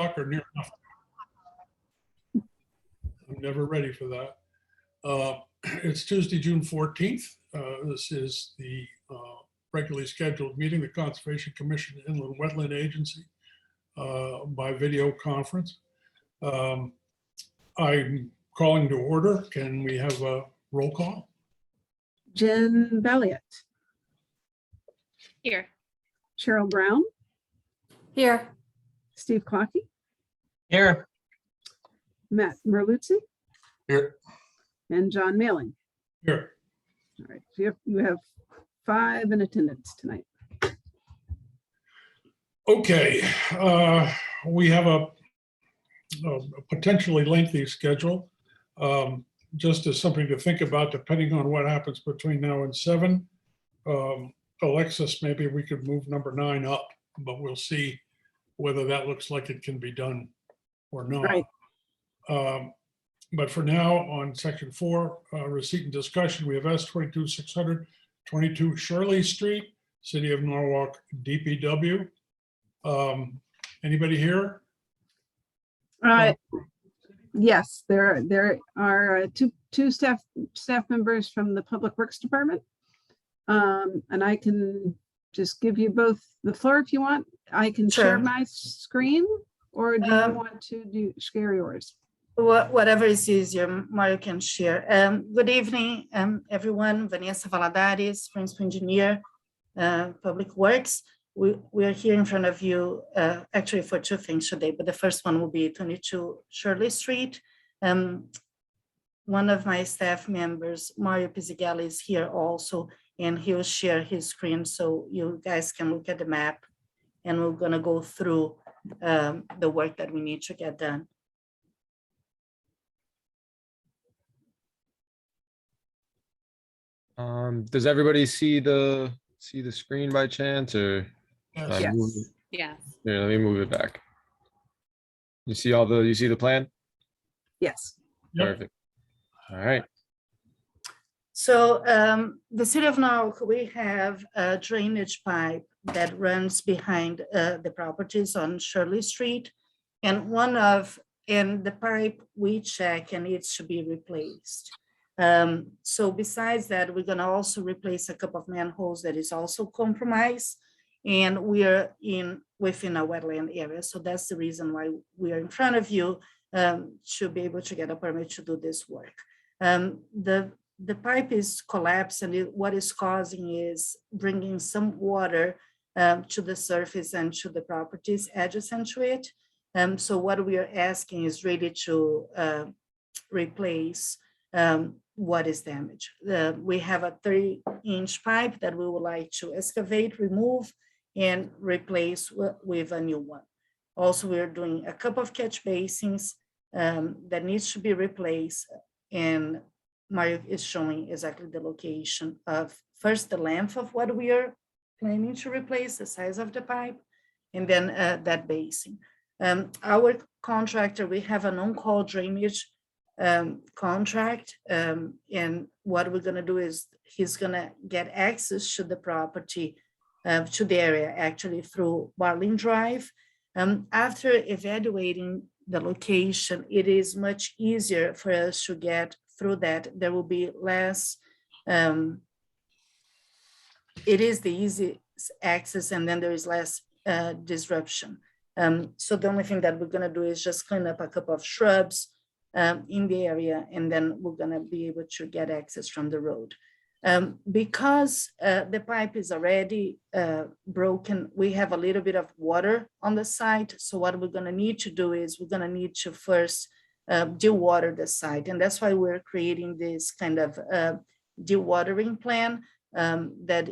o'clock or near enough? I'm never ready for that. It's Tuesday, June 14th. This is the regularly scheduled meeting, the Conservation Commission Inland Wetland Agency by video conference. I'm calling to order. Can we have a roll call? Jen Belliot. Here. Cheryl Brown. Here. Steve Clockey. Here. Matt Merluzzi. Here. And John Mailing. Here. All right, you have 5 in attendance tonight. Okay, we have a potentially lengthy schedule. Just as something to think about, depending on what happens between now and 7. Alexis, maybe we could move number 9 up, but we'll see whether that looks like it can be done or not. Right. But for now, on section 4, receipt and discussion, we have S22-600, 22 Shirley Street, City of Norwalk, DPW. Anybody here? Yes, there are two staff members from the Public Works Department. And I can just give you both the floor if you want. I can share my screen, or do you want to share yours? Whatever is easier, Mario can share. Good evening, everyone. Vanessa Valadares, Principal Engineer, Public Works. We are here in front of you actually for 2 things today, but the first one will be 22 Shirley Street. One of my staff members, Mario Pizzigelli, is here also, and he'll share his screen so you guys can look at the map, and we're going to go through the work that we need to get done. Does everybody see the screen by chance, or Yes. Yes. here, let me move it back. You see the plan? Yes. Yep. Perfect. All right. So the City of Norwalk, we have a drainage pipe that runs behind the properties on Shirley Street, and the pipe we check and needs to be replaced. So besides that, we're going to also replace a couple of manholes that is also compromised, and we are within a wetland area. So that's the reason why we are in front of you to be able to get a permit to do this work. The pipe is collapsed, and what is causing is bringing some water to the surface and to the properties adjacent to it. So what we are asking is really to replace what is damaged. We have a 3-inch pipe that we would like to excavate, remove, and replace with a new one. Also, we're doing a couple of catch basins that needs to be replaced, and Mario is showing exactly the location of first the length of what we are planning to replace, the size of the pipe, and then that basin. Our contractor, we have an on-call drainage contract, and what we're going to do is he's going to get access to the property, to the area actually through Barling Drive. After evaluating the location, it is much easier for us to get through that. There will be less, it is the easiest access, and then there is less disruption. So the only thing that we're going to do is just clean up a couple of shrubs in the area, and then we're going to be able to get access from the road. Because the pipe is already broken, we have a little bit of water on the site. So what we're going to need to do is we're going to need to first dewater the site. And that's why we're creating this kind of dewatering plan that,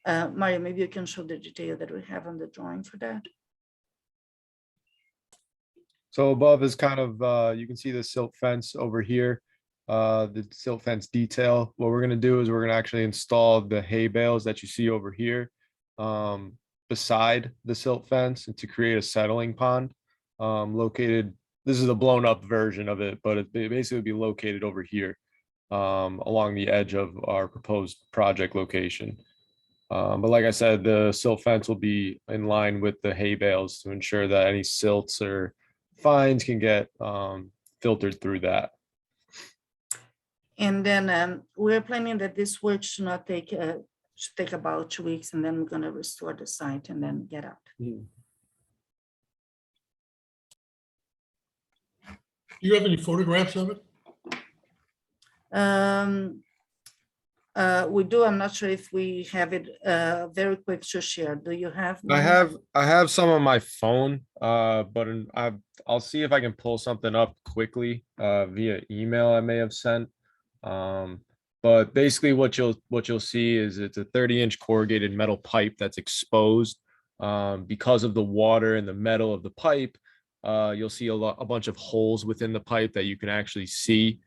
Mario, maybe you can show the detail that we have on the drawing for that. So above is kind of, you can see the silt fence over here, the silt fence detail. What we're going to do is we're going to actually install the hay bales that you see over here beside the silt fence, and to create a settling pond located. This is a blown up version of it, but it basically would be located over here along the edge of our proposed project location. But like I said, the silt fence will be in line with the hay bales to ensure that any silts or fines can get filtered through that. And then we're planning that this work should not take, should take about 2 weeks, and then we're gonna restore the site and then get out. Do you have any photographs of it? We do, I'm not sure if we have it very quick to share. Do you have? I one? have some on my phone, but I'll see if I can pull something up quickly via email I may have sent. But basically what you'll see is it's a 30-inch corrugated metal pipe that's exposed. Because of the water and the metal of the pipe, you'll see a bunch of holes within the pipe that you can actually see.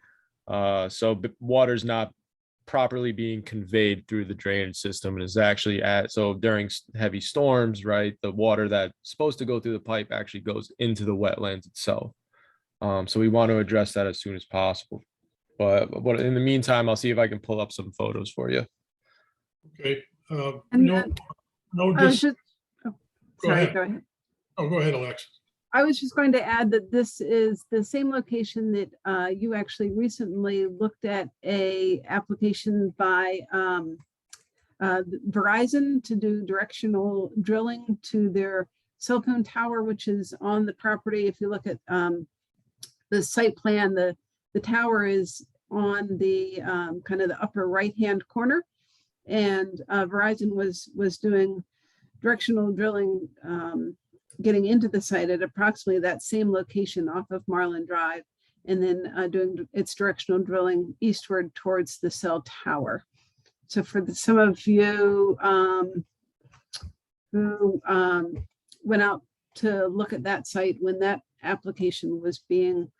So water's not properly being conveyed through the drainage system, and is actually so during heavy storms, right, the water that's supposed to go through the pipe actually goes into the wetlands itself. So we want to address that as soon as possible. But in the meantime, I'll see if I can pull up some photos for you. Okay. And No, then no, I was just, just, oh, Go sorry, ahead. go ahead. oh, go ahead, Alexis. I was just going to add that this is the same location that you actually recently looked at a application by Verizon to do directional drilling to their cell phone tower, which is on the property. If you look at the site plan, the tower is on the kind of the upper right-hand corner. And Verizon was doing directional drilling getting into the site at approximately that same location off of Marlin Drive, and then doing its directional drilling eastward towards the cell tower. So for some of you who went out to look at that site when that application was being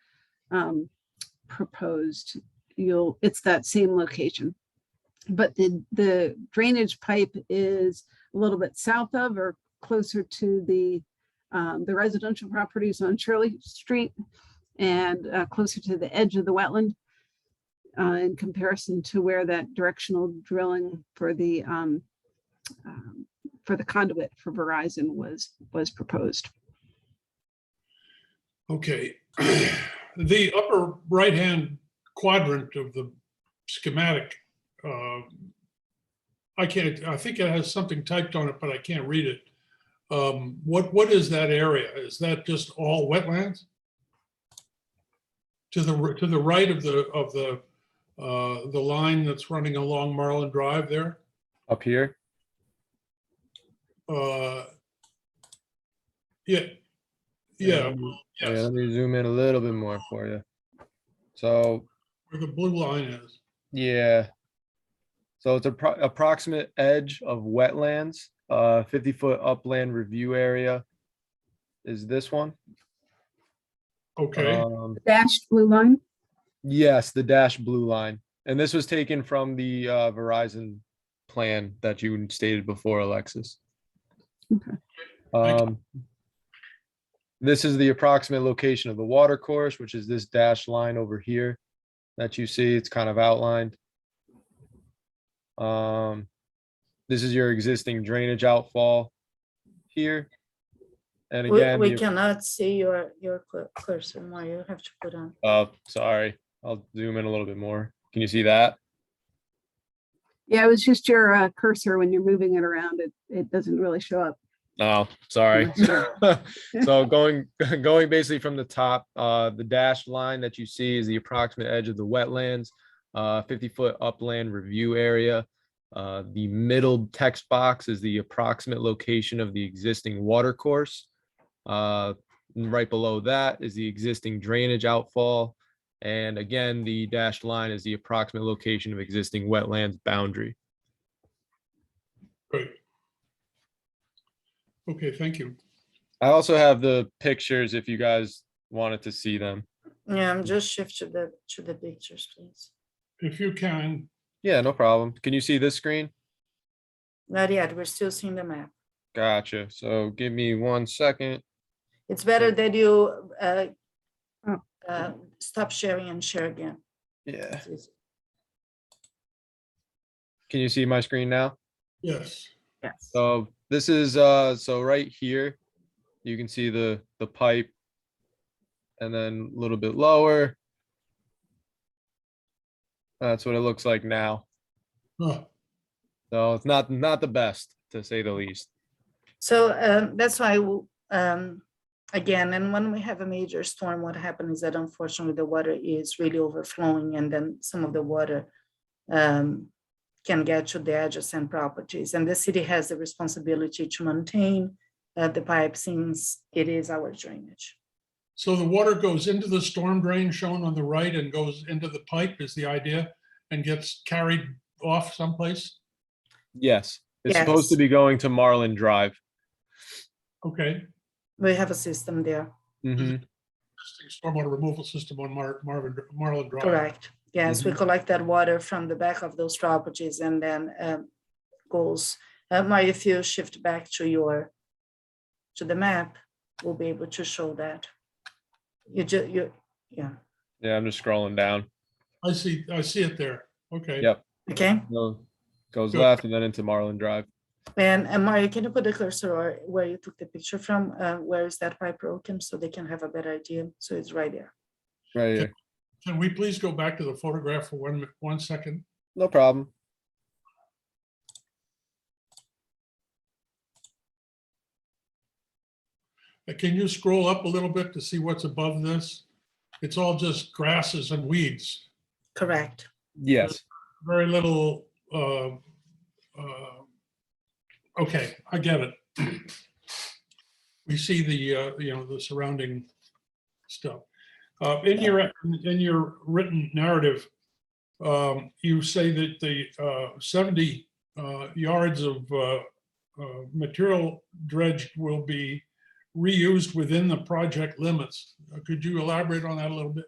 proposed, it's that same location. But the drainage pipe is a little bit south of or closer to the residential properties on Shirley Street, and closer to the edge of the wetland in comparison to where that directional drilling for the conduit for Verizon was proposed. Okay. The upper right-hand quadrant of the schematic, I think it has something typed on it, but I can't read it. What is that area? Is that just all wetlands? To the right of the line that's running along Marlin Drive there? Up here? Yeah. Yeah, Yes, let me zoom in a little bit more for you. So, where the blue line is. yeah. So it's approximate edge of wetlands, 50-foot upland review area is this one. Okay, Dashed blue line. Yes, the dashed blue line. And this was taken from the Verizon plan that you stated before, Alexis. Okay. This is the approximate location of the water course, which is this dashed line over here that you see. It's kind of outlined. This is your existing drainage outfall here. And again, We cannot see your cursor more. You have to put on. oh, sorry. I'll zoom in a little bit more. Can you see that? Yeah, it was just your cursor when you're moving it around. It doesn't really show up. Oh, sorry. Unless So going basically from the top, the dashed line that you see is the approximate edge of the wetlands, 50-foot upland review area. The middle text box is the approximate location of the existing water course. Right below that is the existing drainage outfall. And again, the dashed line is the approximate location of existing wetlands boundary. great. Okay, thank you. I also have the pictures if you guys wanted to see them. Yeah, I'm just shift to the pictures, please. If you can, Yeah, no problem. Can you see this screen? Not yet. We're still seeing the map. Gotcha. So give me 1 second. It's better that you Oh. stop sharing and share again. Yeah. It's easy. Can you see my screen now? yes. Yes. So this is, so right here, you can see the pipe. And then a little bit lower. That's what it looks like now. Huh. So it's not the best, to say the least. So that's why, again, and when we have a major storm, what happens is that unfortunately the water is really overflowing, and then some of the water can get to the adjacent properties. And the city has the responsibility to maintain the pipe since it is our drainage. So the water goes into the storm drain shown on the right and goes into the pipe is the idea and gets carried off someplace? Yes, it's supposed to Yes. be going to Marlin Drive. Okay. We have a system there, Mhm. Existing stormwater removal system on Marlin Drive. correct? Yes, we collect that water from the back of those properties and then goes, Mario, if you shift back to the map, we'll be able to show that. Yeah. Yeah, I'm just scrolling down. I see it there. Okay. Yep. Okay. So goes Good. left and then into Marlin Drive. And Mario, can you put the cursor or where you took the picture from? Where is that pipe broken so they can have a better idea? So it's right there. Right here. Can we please go back to the photograph for 1 second? No problem. Can you scroll up a little bit to see what's above this? It's all just grasses and weeds. Correct. Yes. Very little. Okay, I get it. We see the the surrounding stuff. In your written narrative, you say that the 70 yards of material dredged will be reused within the project limits. Could you elaborate on that a little bit?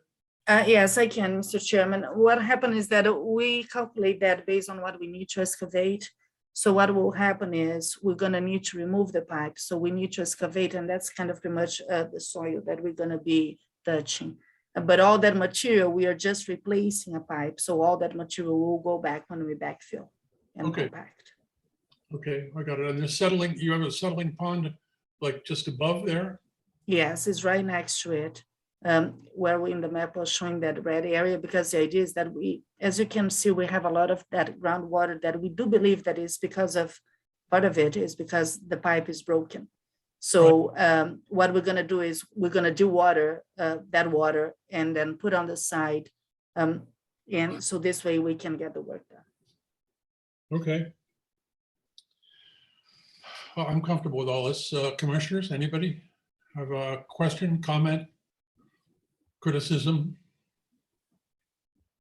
Yes, I can, Mr. Chairman. What happened is that we calculate that based on what we need to excavate. So what will happen is we're going to need to remove the pipe. So we need to excavate, and that's kind of pretty much the soil that we're going to be touching. But all that material, we are just replacing a pipe. So all that material will go back when we backfill and Okay. compact. Okay, I got it. And the settling, you have a settling pond like just above there? Yes, it's right next to it. Where we in the map was showing that red area, because the idea is that we, as you can see, we have a lot of that groundwater that we do believe that is because of, part of it is because the pipe is broken. So what we're gonna do is we're gonna dewater that water and then put on the side. And so this way we can get the work done. Okay. I'm comfortable with all this. Commissioners, anybody have a question, comment, criticism?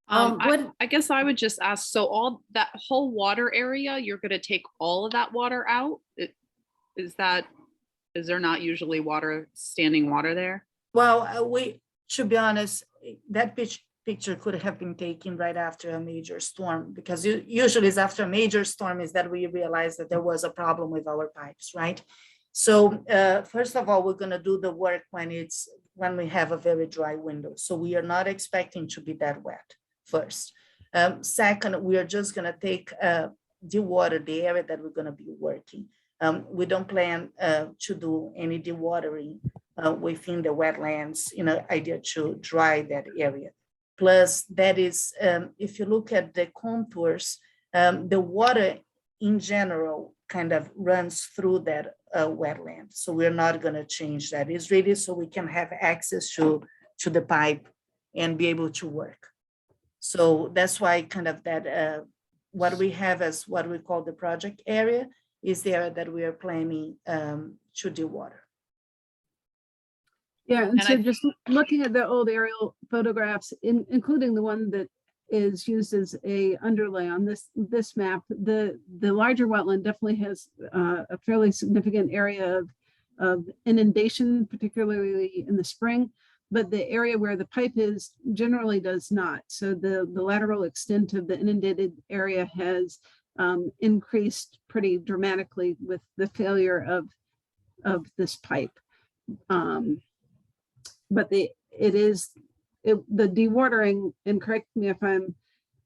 I guess I would just ask, so all that whole water area, you're gonna take all of that water out? Is there not usually standing water there? Well, to be honest, that picture could have been taken right after a major storm, because usually it's after a major storm is that we realize that there was a problem with our pipes, right? So first of all, we're gonna do the work when we have a very dry window. So we are not expecting to be that wet first. Second, we are just gonna take dewater the area that we're gonna be working. We don't plan to do any dewatering within the wetlands, idea to dry that area. Plus, that is, if you look at the contours, the water in general kind of runs through that wetland. So we're not going to change that. It's really so we can have access to the pipe and be able to work. So that's why kind of that what we have as what we call the project area is the area that we are planning to dewater. Yeah, and And so I- just looking at the old aerial photographs, including the one that is used as a underlay on this map, the larger wetland definitely has a fairly significant area of inundation, particularly in the spring, but the area where the pipe is generally does not. So the lateral extent of the inundated area has increased pretty dramatically with the failure of this pipe. But the dewatering, and correct me if I'm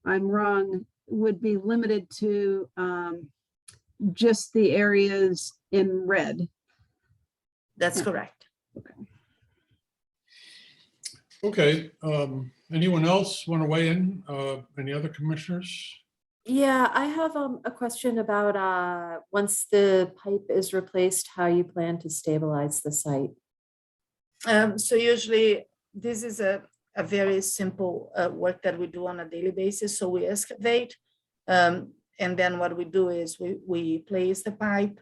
wrong, would be limited to just the areas in red. That's Yeah. correct. Okay, anyone else want to weigh in? Any other commissioners? Yeah, I have a question about once the pipe is replaced, how you plan to stabilize the site. So usually this is a very simple work that we do on a daily basis. So we excavate, and then what we do is we place the pipe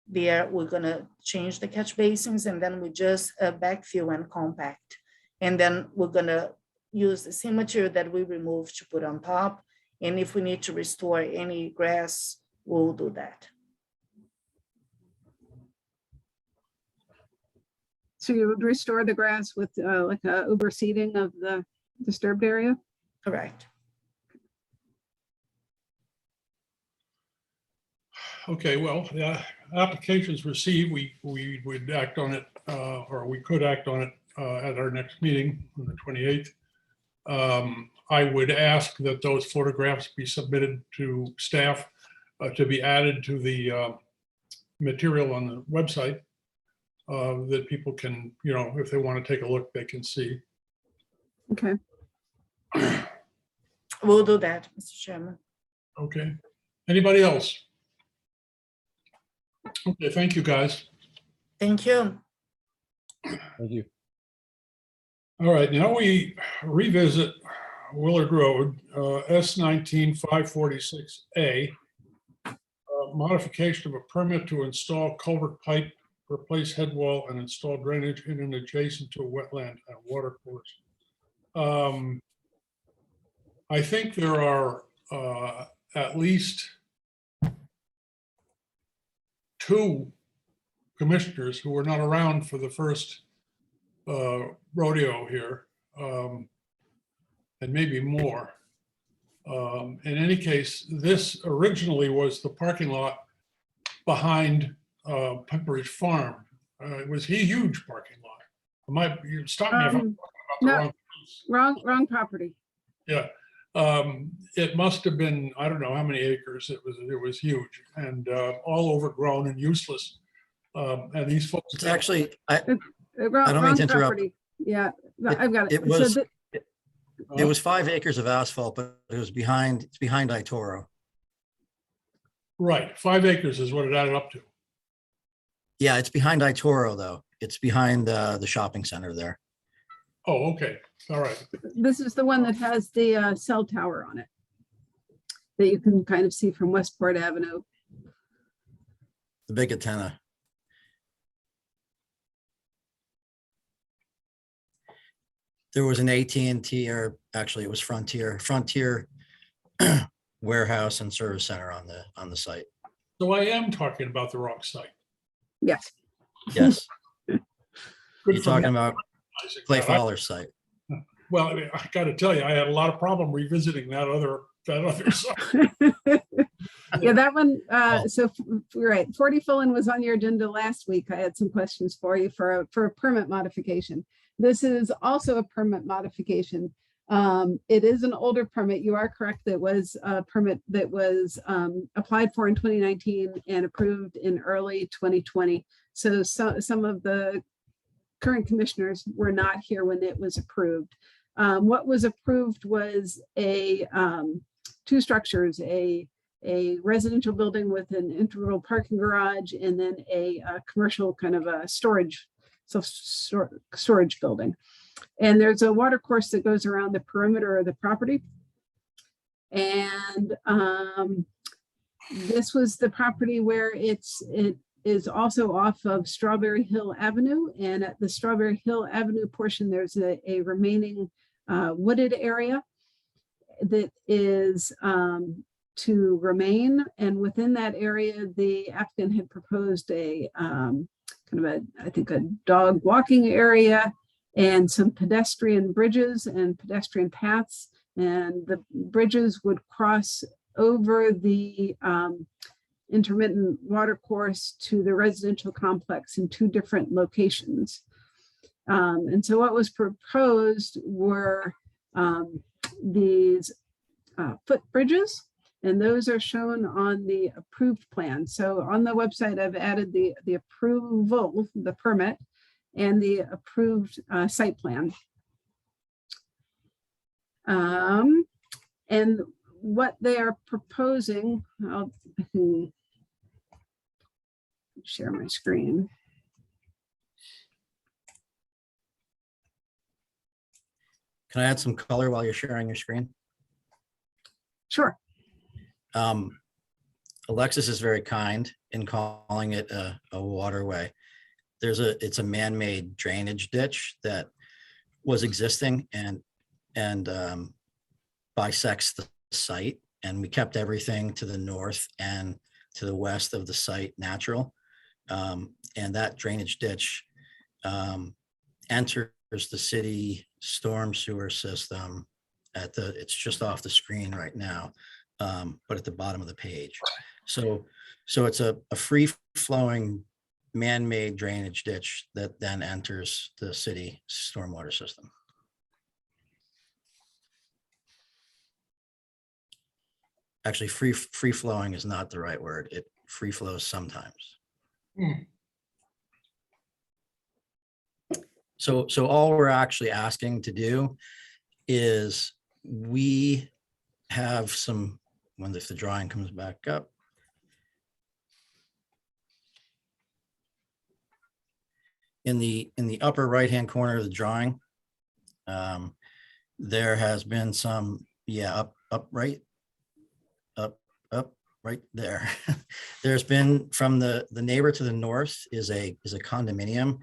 there. We're gonna change the catch basins, and then we just backfill and compact. And then we're gonna use the same material that we removed to put on top. And if we need to restore any grass, we'll do that. So you would restore the grass with like a overseeding of the disturbed area? Correct. Okay, well, the application's received. We would act on it, or we could act on it at our next meeting on the 28th. I would ask that those photographs be submitted to staff to be added to the material on the website that people can, you know, if they want to take a look, they can see. Okay. We'll do that, Mr. Chairman. Okay. Anybody else? Okay, thank you, guys. Thank you. Thank you. All right, now we revisit Willard Road, S19-546A. Modification of a permit to install culvert pipe, replace head wall, and install drainage in and adjacent to a wetland and water course. I think there are at least 2 commissioners who were not around for the first rodeo here, and maybe more. In any case, this originally was the parking lot behind Pepperidge Farm. It was a huge parking lot. You stop me if I'm talking about the no. wrong place. Wrong property. Yeah, it must have been, I don't know how many acres. It was huge and all overgrown and useless. And these folks. It's actually, Wrong don't mean to interrupt. property. Yeah, I've got it. it was, So it was 5 acres of asphalt, but it's behind Itoro. Right, 5 acres is what it added up to. Yeah, it's behind Itoro though. It's behind the shopping center there. Oh, okay, all right. this is the one that has the cell tower on it that you can kind of see from Westport Avenue. The big antenna. There was an AT&T, or actually it was Frontier warehouse and service center on the site. So I am talking about the wrong site. Yes. Yes, Good you're for talking me. about Clay Fowler's site. Well, I mean, I got to tell you, I had a lot of problem revisiting that other site. Yeah, that one, so you're right, 40 Fullen was on your agenda last week. I had some questions for you for a permit modification. This is also a permit modification. It is an older permit. You are correct. That was a permit that was applied for in 2019 and approved in early 2020. So some of the current commissioners were not here when it was approved. What was approved was a 2 structures, a residential building with an integral parking garage, and then a commercial kind of a storage building. And there's a water course that goes around the perimeter of the property. And this was the property where it is also off of Strawberry Hill Avenue. And at the Strawberry Hill Avenue portion, there's a remaining wooded area that is to remain. And within that area, the applicant had proposed a kind of I think a dog walking area and some pedestrian bridges and pedestrian paths. And the bridges would cross over the intermittent water course to the residential complex in 2 different locations. And so what was proposed were these footbridges And those are shown on the approved plan. So on the website, I've added the approval, the permit, and the approved site plan. And what they are proposing, I can share my screen. Can I add some color while you're sharing your screen? Sure. Alexis is very kind in calling it a waterway. It's a man-made drainage ditch that was existing and bisects the site, and we kept everything to the north and to the west of the site natural. And that drainage ditch enters the city storm sewer system it's just off the screen right now, but at the bottom of the page. So it's a free-flowing man-made drainage ditch that then enters the city stormwater system. Actually, free-flowing is not the right word. It free flows sometimes. So all we're actually asking to do is we have some, if the drawing comes back up. In the upper right-hand corner of the drawing, there has been some, up right there. There's been, from the neighbor to the north is a condominium,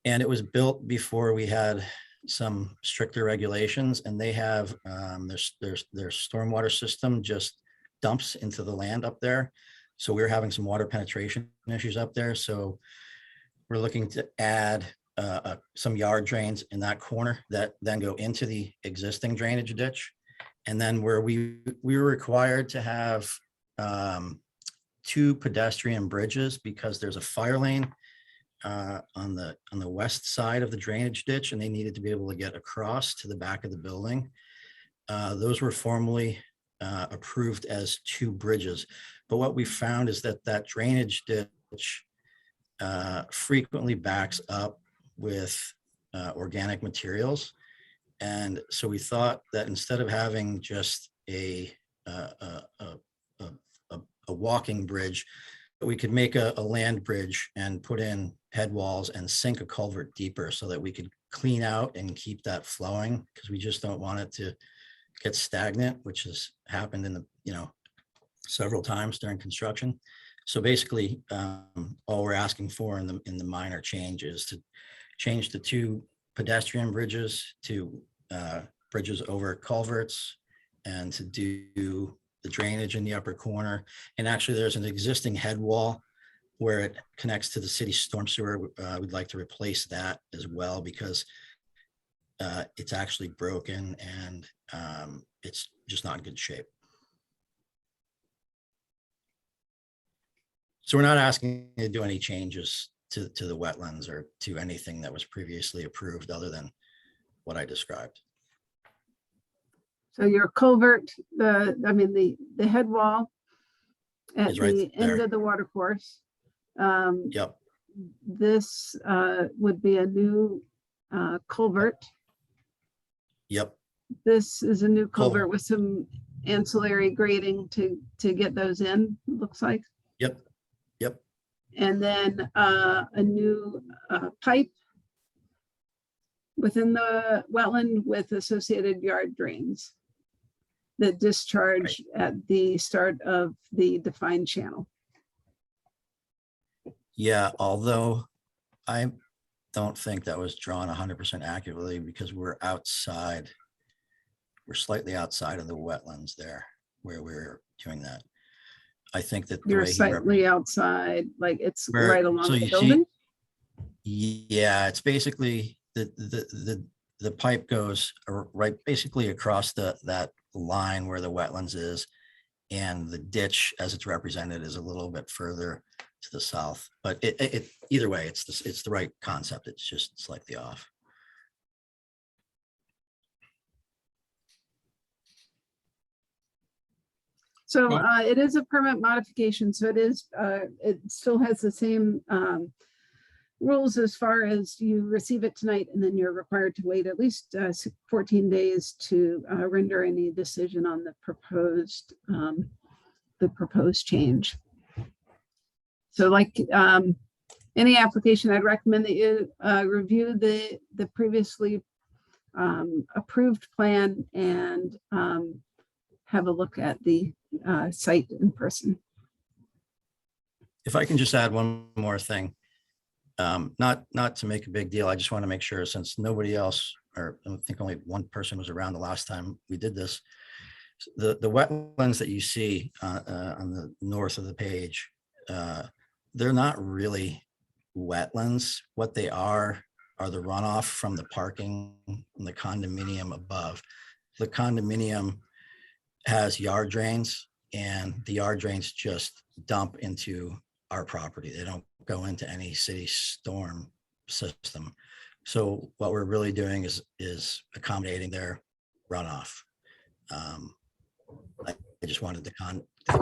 and it was built before we had some stricter regulations, and they have their stormwater system just dumps into the land up there. So we're having some water penetration issues up there. So we're looking to add some yard drains in that corner that then go into the existing drainage ditch. And then where we were required to have 2 pedestrian bridges because there's a fire lane on the west side of the drainage ditch, and they needed to be able to get across to the back of the building. Those were formally approved as 2 bridges. But what we found is that drainage ditch frequently backs up with organic materials. And so we thought that instead of having just a walking bridge, we could make a land bridge and put in head walls and sink a culvert deeper so that we could clean out and keep that flowing, because we just don't want it to get stagnant, which has happened in several times during construction. So basically, all we're asking for in the minor change is to change the 2 pedestrian bridges to bridges over culverts, and to do the drainage in the upper corner. And actually there's an existing head wall where it connects to the city storm sewer. We'd like to replace that as well, because it's actually broken and it's just not in good shape. So we're not asking to do any changes to the wetlands or to anything that was previously approved other than what I described. So your culvert, the head wall at Is right the end there. of the water course. Yep. This would be a new culvert. Yep. This is a new culvert Culvert. with some ancillary grading to get those in, looks like. Yep. Yep. And then a new pipe within the wetland with associated yard drains that discharge at the start of the defined channel. Yeah, although I don't think that was drawn 100% accurately, because we're slightly outside of the wetlands there where we're doing that. I think that the You're way he slightly outside, like it's Where- right along so the you see- building. Yeah, it's basically the pipe goes right basically across that line where the wetlands is, and the ditch as it's represented is a little bit further to the south. But it either way, it's the right concept. It's just slightly off. So Well- it is a permit modification, so it is, it still has the same rules as far as you receive it tonight, and then you're required to wait at least 14 days to render any decision on the proposed change. So like any application, I'd recommend that you review the previously approved plan and have a look at the site in person. If I can just add one more thing, not to make a big deal, I just want to make sure, since nobody else, or I think only one person was around the last time we did this, the wetlands that you see on the north of the page, they're not really wetlands. What they are the runoff from the parking in the condominium above. The condominium has yard drains, and the yard drains just dump into our property. They don't go into any city storm system. So what we're really doing is accommodating their runoff. I just wanted the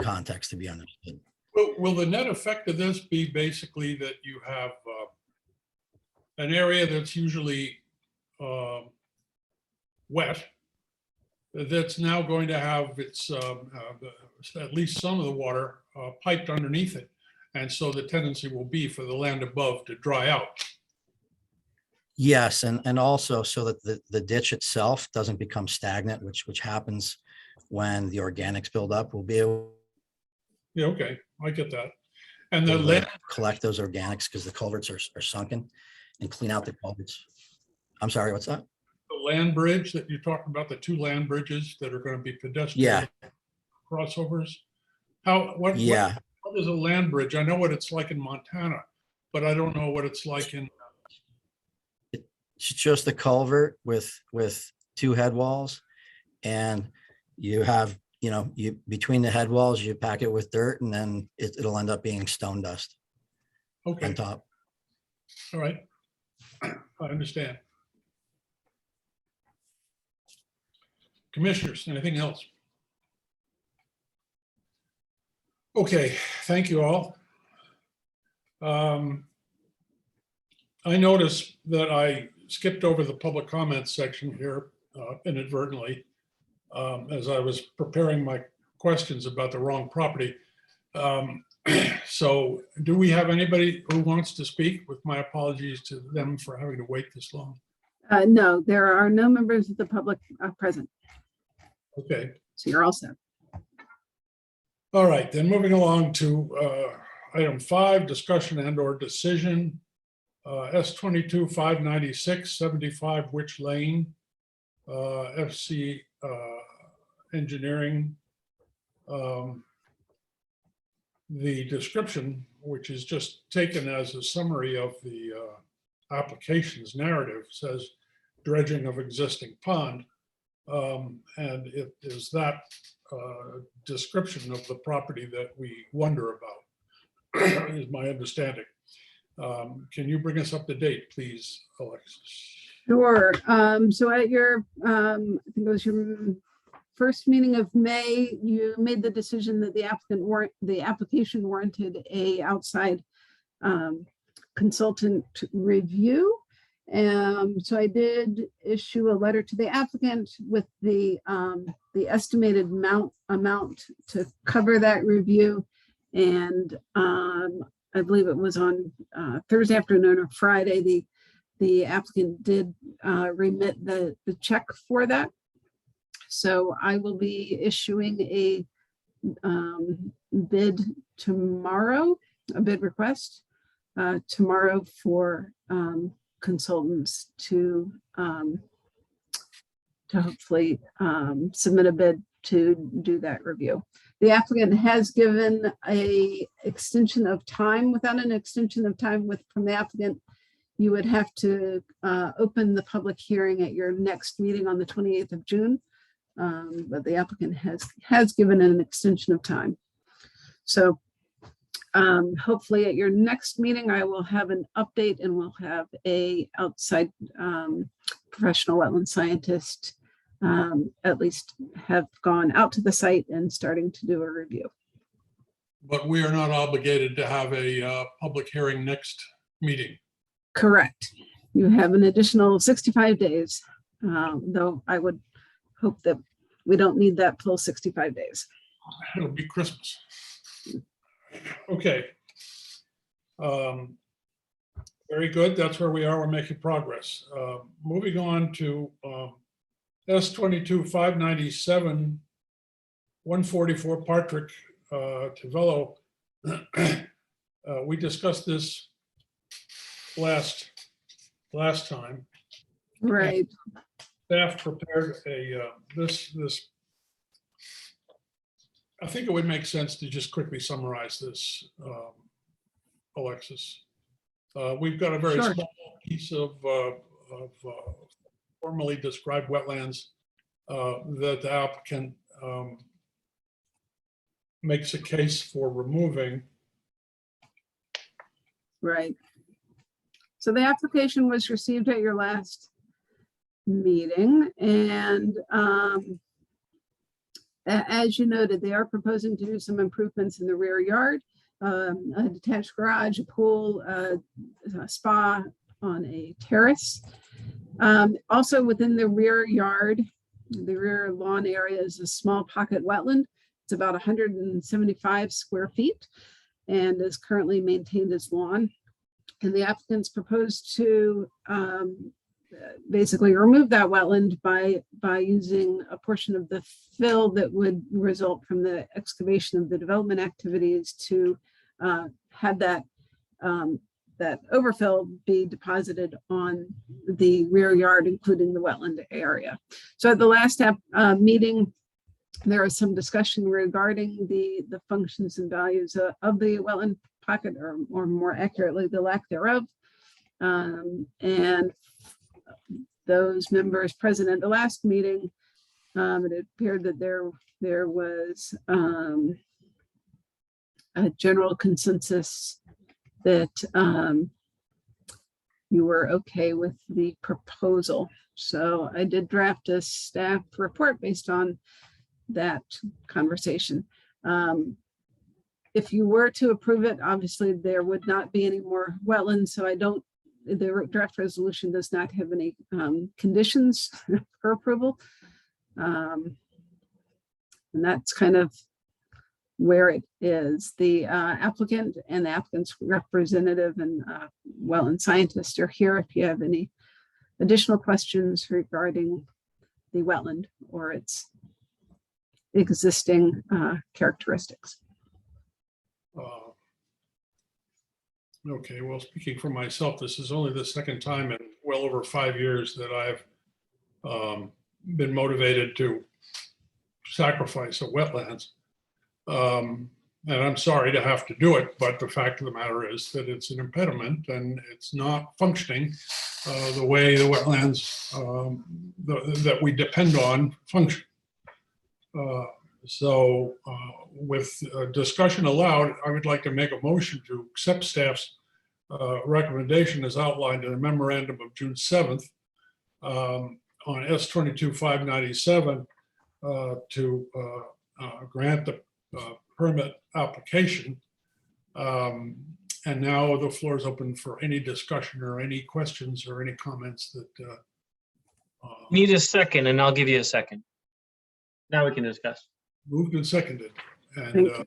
context to be understood. Will the net effect of this be basically that you have an area that's usually wet, that's now going to have its, at least some of the water piped underneath it? And so the tendency will be for the land above to dry out. Yes, and also so that the ditch itself doesn't become stagnant, which happens when the organics build up. We'll be able Yeah, okay, I get that. And the to land, collect those organics because the culverts are sunken, and clean out the culverts. I'm sorry, what's that? the land bridge that you're talking about, the two land bridges that are going to be pedestrian crossovers. What is a land bridge? I know what it's like in Montana, but I don't know what it's like in. It's just the culvert with two head walls, and you have, you between the head walls, you pack it with dirt, and then it'll end up being stone dust Okay, on top. all right. I understand. Commissioners, anything else? Okay, thank you all. I noticed that I skipped over the public comments section here inadvertently as I was preparing my questions about the wrong property. So do we have anybody who wants to speak? With my apologies to them for having to wait this long. No, there are no members of the public present, Okay, so you're all set. all right, then moving along to item 5, discussion and or decision. S22 596 75 Witch Lane, FC Engineering. The description, which is just taken as a summary of the application's narrative, says dredging of existing pond. And it is that description of the property that we wonder about, is my understanding. Can you bring us up to date, please, Alexis? Sure. So at your, I think it was your first meeting of May, you made the decision that the application warranted a outside consultant review. So I did issue a letter to the applicant with the estimated amount to cover that review. And I believe it was on Thursday afternoon or Friday, the applicant did remit the check for that. So I will be issuing a bid tomorrow, a bid request tomorrow for consultants to hopefully submit a bid to do that review. The applicant has given a extension of time. Without an extension of time from the applicant, you would have to open the public hearing at your next meeting on the 28th of June. But the applicant has given an extension of time. So hopefully at your next meeting, I will have an update and we'll have a outside professional wetland scientist at least have gone out to the site and starting to do a review. But we are not obligated to have a public hearing next meeting. Correct. You have an additional 65 days, though I would hope that we don't need that full 65 days. It'll be Christmas. Okay. Very good. That's where we are. We're making progress. Moving on to S22-597, 144 Patrick Tavello. We discussed this last time. Right. Staff prepared a this. I think it would make sense to just quickly summarize this, Alexis. We've got a very Sure. small piece of formally described wetlands that the applicant makes a case for removing. Right. So the application was received at your last meeting, and as you noted, they are proposing to do some improvements in the rear yard, a detached garage, a pool, a spa on a terrace. Also within the rear yard, the rear lawn area is a small pocket wetland. It's about 175 square feet and is currently maintained as lawn. And the applicants proposed to basically remove that wetland by using a portion of the fill that would result from the excavation of the development activities to have that that overfill be deposited on the rear yard, including the wetland area. So at the last meeting, there was some discussion regarding the functions and values of the wetland pocket, or more accurately, the lack thereof. And those members present at the last meeting, it appeared that there was a general consensus that you were okay with the proposal. So I did draft a staff report based on that conversation. If you were to approve it, obviously there would not be any more wetlands. So the draft resolution does not have any conditions for approval. And that's kind of where it is. The applicant and the applicant's representative and wetland scientist are here if you have any additional questions regarding the wetland or its existing characteristics. Okay, well, speaking for myself, this is only the second time in well over 5 years that I've been motivated to sacrifice a wetlands. And I'm sorry to have to do it, but the fact of the matter is that it's an impediment and it's not functioning the way the wetlands that we depend on function. So with discussion allowed, I would like to make a motion to accept staff's recommendation as outlined in a memorandum of June 7th on S22-597 to grant the permit application. And now the floor is open for any discussion or any questions or any comments that. Need a second, and I'll give you a second. Now we can discuss. Moved and seconded. And Thank you.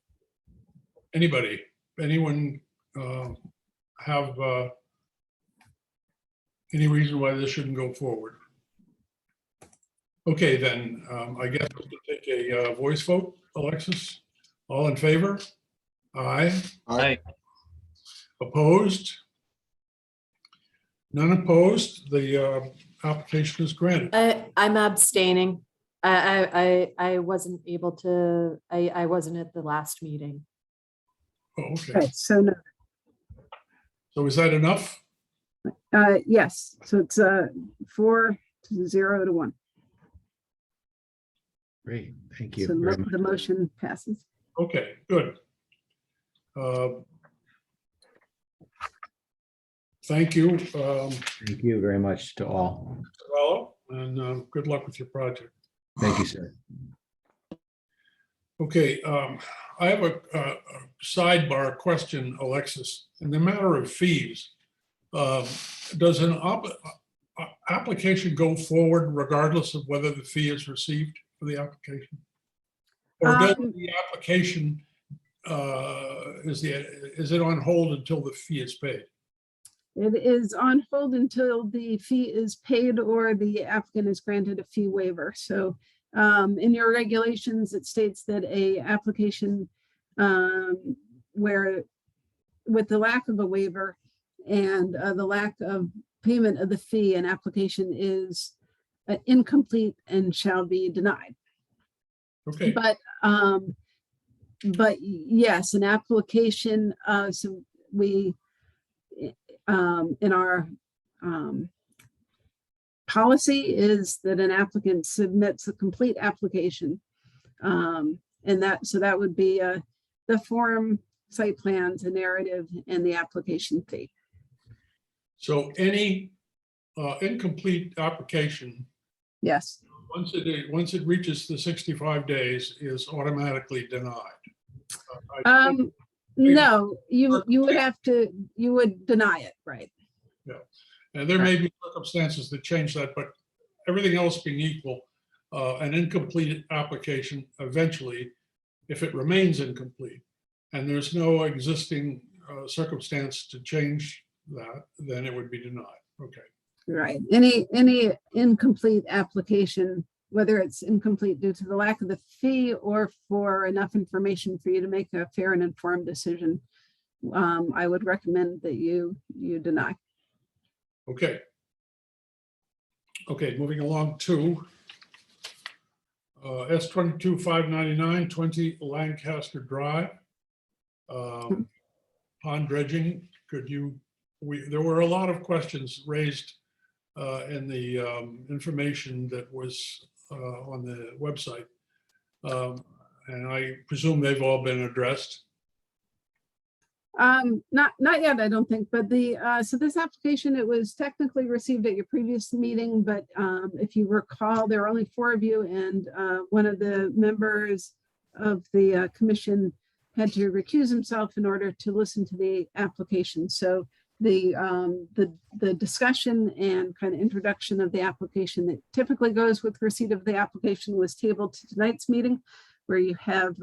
anyone have any reason why this shouldn't go forward? Okay, then I guess we can take a voice vote. Alexis, all in favor? Aye. Aye. Opposed? None opposed. The application is granted. I'm abstaining. I wasn't able to, I wasn't at the last meeting. Oh, okay. Okay, so no, So is that enough? yes, so it's 4-0-1. Great, thank So you very much. the motion passes. Okay, good. Thank you, Thank you very much to all. Carlo, and good luck with your project. Thank you, sir. Okay, I have a sidebar question, Alexis. In the matter of fees, does an application go forward regardless of whether the fee is received for the application? Or does the application, is it on hold until the fee is paid? It is on hold until the fee is paid or the applicant is granted a fee waiver. So in your regulations, it states that a application where with the lack of a waiver and the lack of payment of the fee, an application is incomplete and shall be denied. Okay, But yes, an application, so we, in our policy is that an applicant submits a complete application. And so that would be the form, site plans, a narrative, and the application fee. so any incomplete application, Yes. once it reaches the 65 days, is automatically denied. No, you would have to, you would deny it, right? And there may be circumstances that change that, but everything else being equal, an incomplete application eventually, if it remains incomplete, and there's no existing circumstance to change that, then it would be denied. Okay. Right. Any incomplete application, whether it's incomplete due to the lack of the fee or for enough information for you to make a fair and informed decision, I would recommend that you deny. Okay. Okay, moving along to S22-599, 20 Lancaster Drive. Pond dredging, there were a lot of questions raised in the information that was on the website. And I presume they've all been addressed. Not yet, I don't think, but so this application, it was technically received at your previous meeting, but if you recall, there are only 4 of you, and one of the members of the commission had to recuse himself in order to listen to the application. So the discussion and kind of introduction of the application that typically goes with receipt of the application was tabled to tonight's meeting, where you have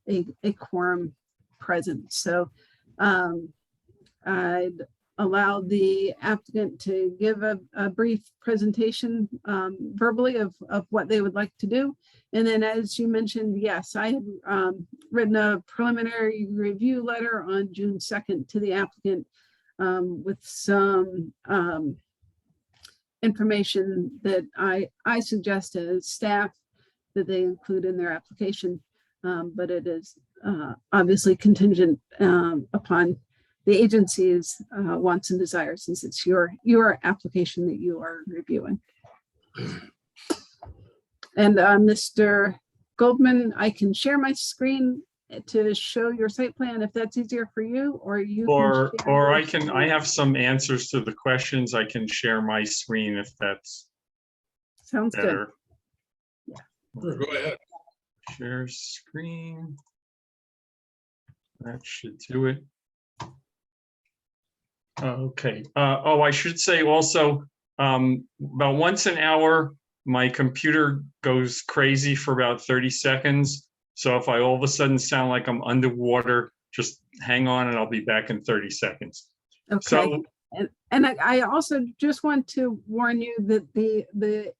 a quorum present. So I'd allow the applicant to give a brief presentation verbally of what they would like to do. And then, as you mentioned, yes, I have written a preliminary review letter on June 2nd to the applicant with some information that I suggest as staff that they include in their application. But it is obviously contingent upon the agency's wants and desires, since it's your application that you are reviewing. And Mr. Goldman, I can share my screen to show your site plan if that's easier for you, or you or can share I can, I have some answers to the questions. I can share my screen if that's sounds good. better. Sure, go ahead. Share screen. That should do it. Okay. Oh, I should say also, about once an hour, my computer goes crazy for about 30 seconds. So if I all of a sudden sound like I'm underwater, just hang on and I'll be back in 30 seconds. Okay. So, and I also just want to warn you that the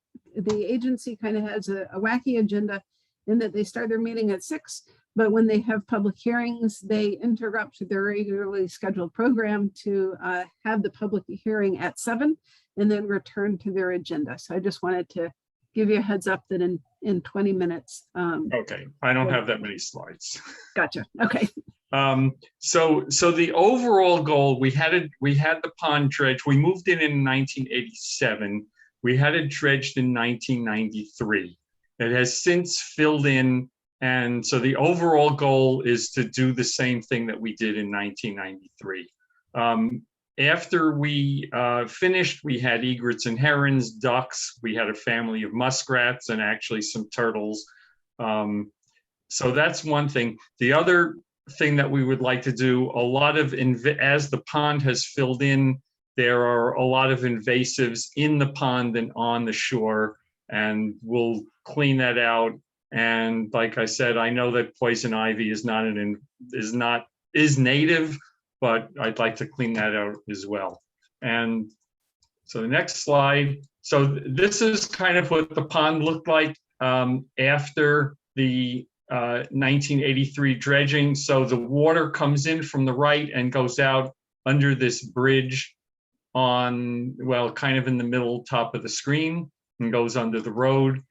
agency kind of has a wacky agenda in that they start their meeting at 6, but when they have public hearings, they interrupt their regularly scheduled program to have the public hearing at 7 and then return to their agenda. So I just wanted to give you a heads up that in 20 minutes. okay, I don't have that many slides. Gotcha. Okay. So the overall goal, we had the pond dredge. We moved in 1987. We had it dredged in 1993. It has since filled in, and so the overall goal is to do the same thing that we did in 1993. after we finished, we had egrets and herons, ducks. We had a family of muskrats and actually some turtles. So that's one thing. The other thing that we would like to do, a lot of, as the pond has filled in, there are a lot of invasives in the pond and on the shore, and we'll clean that out. And like I said, I know that poison ivy is native, but I'd like to clean that out as well. And so the next slide. So this is kind of what the pond looked like after the 1983 dredging. So the water comes in from the right and goes out under this bridge on, well, kind of in the middle top of the screen, and goes under the road.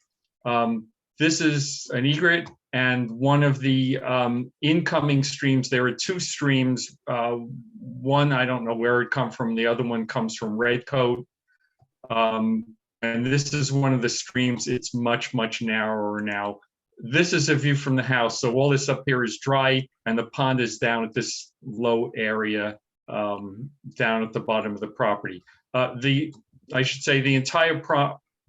This is an egret, and one of the incoming streams. There are two streams. One, I don't know where it comes from. The other one comes from Redcoat. And this is one of the streams. It's much, much narrower now. This is a view from the house. So all this up here is dry, and the pond is down at this low area down at the bottom of the property. I should say the entire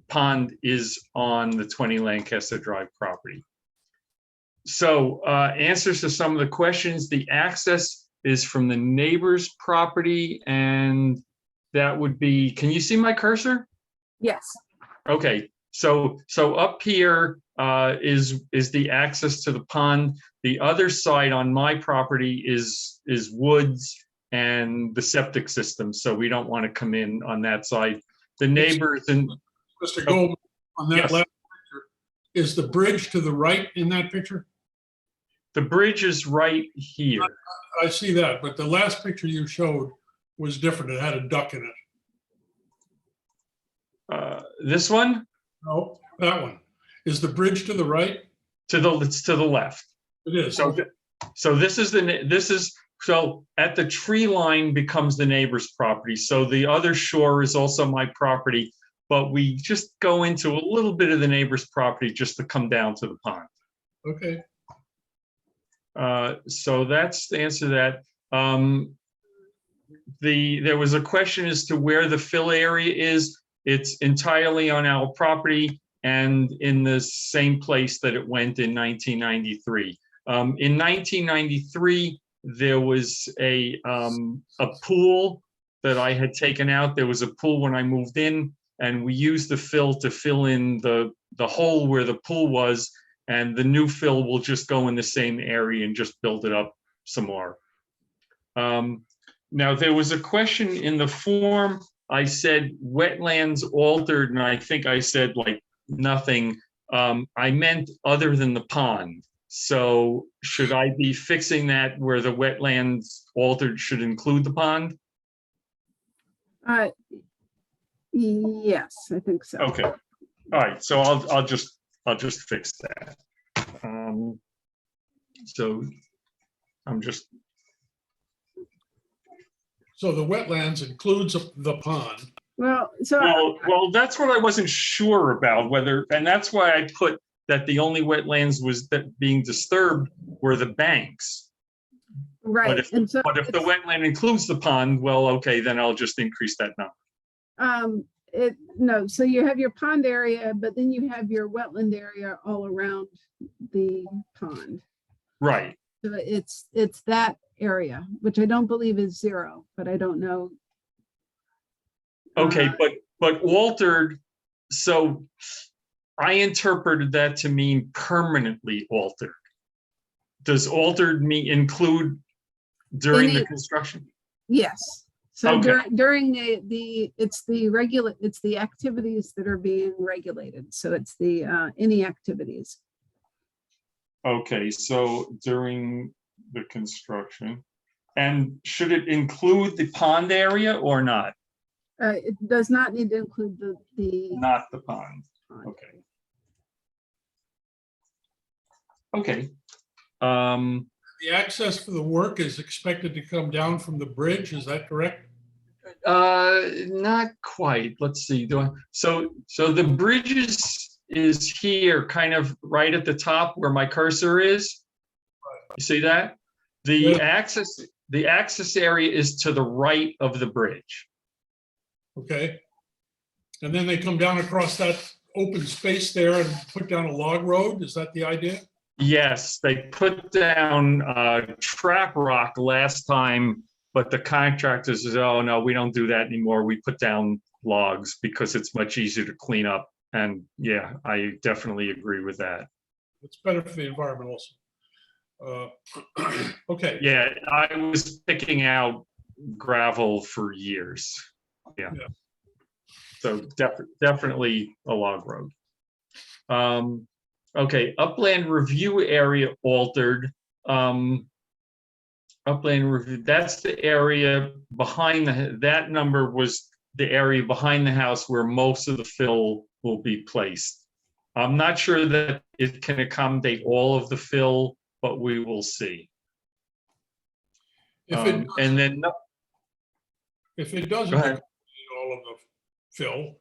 pond is on the 20 Lancaster Drive property. So answers to some of the questions. The access is from the neighbor's property, and that would be, can you see my cursor? Yes. Okay, so up here is the access to the pond. The other side on my property is woods and the septic system, so we don't want to come in on that side. The neighbors and Mr. Goldman, on that Yes. last picture, is the bridge to the right in that picture? the bridge is right here. I see that, but the last picture you showed was different. It had a duck in it. This one No, that one. Is the bridge to the right? it's to the left. It is. So this is so at the tree line becomes the neighbor's property. So the other shore is also my property, but we just go into a little bit of the neighbor's property just to come down to the pond. Okay. So that's the answer to that. There was a question as to where the fill area is. It's entirely on our property and in the same place that it went in 1993. In 1993, there was a pool that I had taken out. There was a pool when I moved in, and we used the fill to fill in the hole where the pool was, and the new fill will just go in the same area and just build it up some more. Now, there was a question in the form. I said wetlands altered, and I think I said like nothing. I meant other than the pond. So should I be fixing that where the wetlands altered should include the pond? Yes, I think so. Okay. All right. So I'll just fix that. So I'm just. So the wetlands includes the pond. Well, so Well, that's what I wasn't sure about whether, and that's why I put that the only wetlands was that being disturbed were the banks. right, But if, and so but if the wetland includes the pond, well, okay, then I'll just increase that number. no, so you have your pond area, but then you have your wetland area all around the pond. Right. So it's that area, which I don't believe is 0, but I don't know. Okay, but altered, so I interpreted that to mean permanently altered. Does altered include during the construction? Yes. So Okay. during it's the activities that are being regulated. So it's the any activities. Okay, so during the construction, and should it include the pond area or not? It does not need to include the Not the pond. pond. Okay. Okay. The access for the work is expected to come down from the bridge. Is that correct? Not quite. Let's see. So the bridge is here, kind of right at the top where my cursor is. You see that? The Yeah. the access area is to the right of the bridge. Okay. And then they come down across that open space there and put down a log road. Is that the idea? Yes, they put down trap rock last time, but the contractor says, oh, no, we don't do that anymore. We put down logs because it's much easier to clean up. And yeah, I definitely agree with that. It's better for the environment also. Okay. Yeah, I was picking out gravel for years. Yeah. Yeah. So definitely a log road. Okay, upland review area altered. Upland review, that's the area behind that number was the area behind the house where most of the fill will be placed. I'm not sure that it can accommodate all of the fill, but we will see. If it, And then, if it doesn't Go ahead. accommodate all of the fill,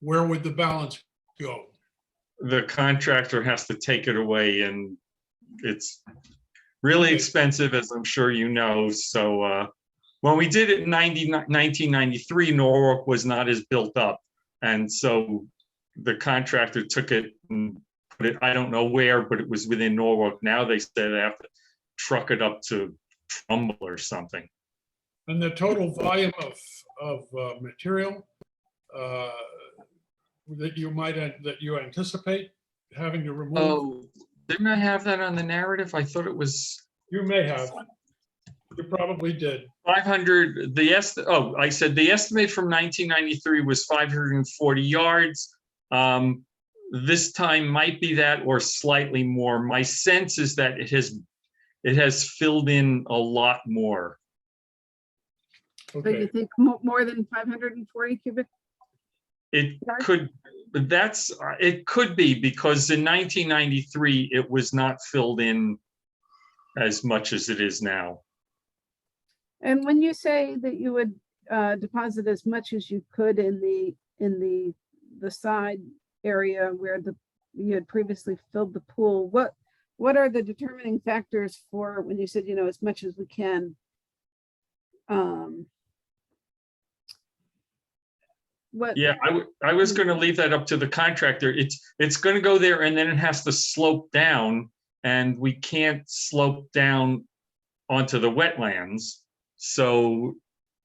where would the balance go? the contractor has to take it away, and it's really Okay. expensive, as I'm sure you know. So when we did it in 1993, Norwalk was not as built up. And so the contractor took it and put it, I don't know where, but it was within Norwalk. Now they say they have to truck it up to Trumbull or something. And the total volume of material that you anticipate having to remove? Oh, didn't I have that on the narrative? I thought it was You may have. You probably did. 500. I said the estimate from 1993 was 540 yards. This time might be that or slightly more. My sense is that it has filled in a lot more. So you Okay. think more than 540 cubic? It Sorry? could, but it could be, because in 1993 it was not filled in as much as it is now. And when you say that you would deposit as much as you could in the side area where you had previously filled the pool, what are the determining factors for when you said, as much as we can? What? Yeah, I was going to leave that up to the contractor. It's going to go there, and then it has to slope down, and we can't slope down onto the wetlands. So,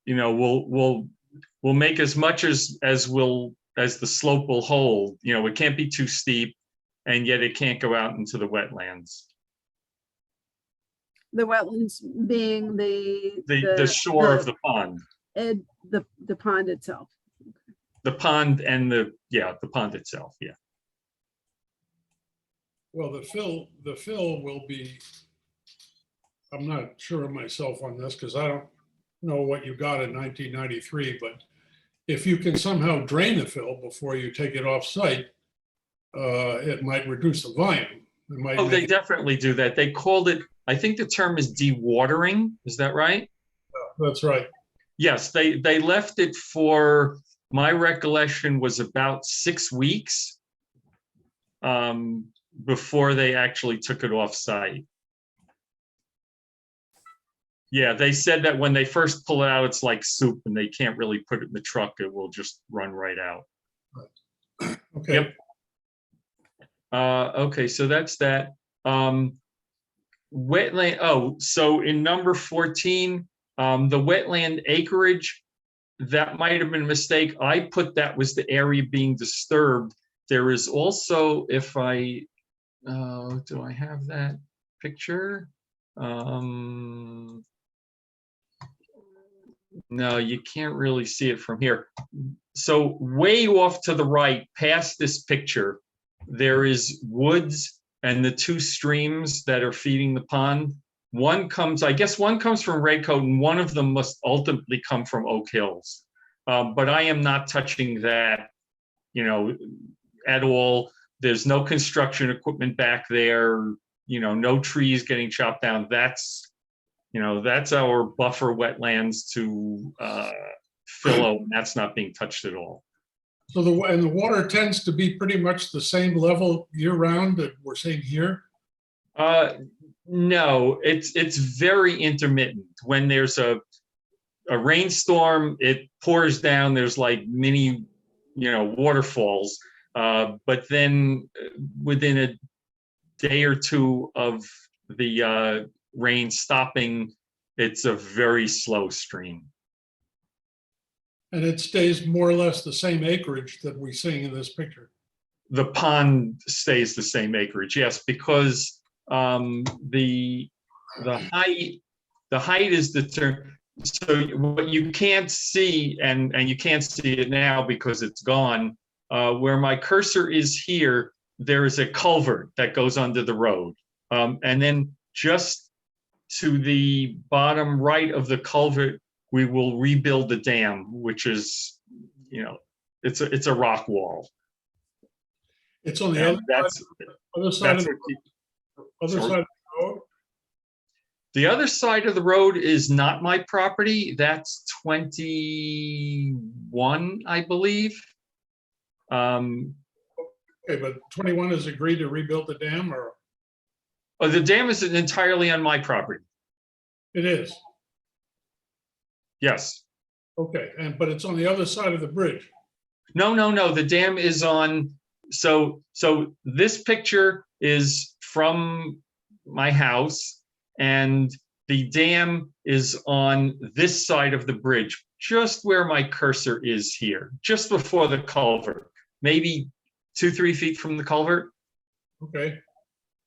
we'll make as much as the slope will hold. It can't be too steep, and yet it can't go out into the wetlands. The wetlands being The shore of the pond. the pond itself. The pond and the pond itself, yeah. Well, the fill will be, I'm not sure of myself on this because I don't know what you got in 1993, but if you can somehow drain the fill before you take it off site, it might reduce the volume. It might Oh, they make it- definitely do that. They called it, I think the term is dewatering. Is that right? That's right. Yes, they left it for, my recollection was about 6 weeks before they actually took it off site. Yeah, they said that when they first pull it out, it's like soup and they can't really put it in the truck. It will just run right out. Okay. Yep. Okay, so that's that. Wetland, so in number 14, the wetland acreage, that might have been a mistake. I put that was the area being disturbed. There is also, if I, do I have that picture? No, you can't really see it from here. So way off to the right, past this picture, there is woods and the two streams that are feeding the pond. I guess one comes from Redcoat, and one of them must ultimately come from Oak Hills. But I am not touching that, at all. There's no construction equipment back there, no trees getting chopped down. That's our buffer wetlands to Philo, and that's not being touched at all. So the water tends to be pretty much the same level year round that we're seeing here? No, it's very intermittent. When there's a rainstorm, it pours down. There's like mini, waterfalls. But then within a day or two of the rain stopping, it's a very slow stream. And it stays more or less the same acreage that we see in this picture. The pond stays the same acreage, yes, because the height is determined. So what you can't see, and you can't see it now because it's gone, where my cursor is here, there is a culvert that goes under the road. And then just to the bottom right of the culvert, we will rebuild the dam, which is, it's a rock wall. It's on the And other side of that's the other side of the road. The other side of the road is not my property. That's 21, I believe. Okay, but 21 has agreed to rebuild the dam, or The dam is entirely on my property. it is? Yes. Okay, but it's on the other side of the bridge. No. The dam is on. So this picture is from my house, and the dam is on this side of the bridge, just where my cursor is here, just before the culvert, maybe 2-3 feet from the culvert. Okay,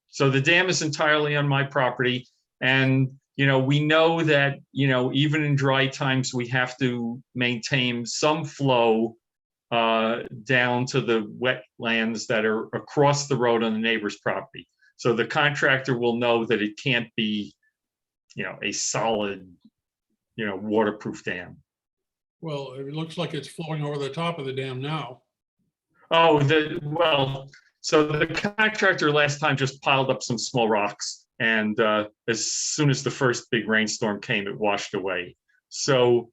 So the dam is entirely on my property. And, we know that, even in dry times, we have to maintain some flow down to the wetlands that are across the road on the neighbor's property. So the contractor will know that it can't be, a solid, waterproof dam. well, it looks like it's flowing over the top of the dam now. Oh, so the contractor last time just piled up some small rocks, and as soon as the first big rainstorm came, it washed away. So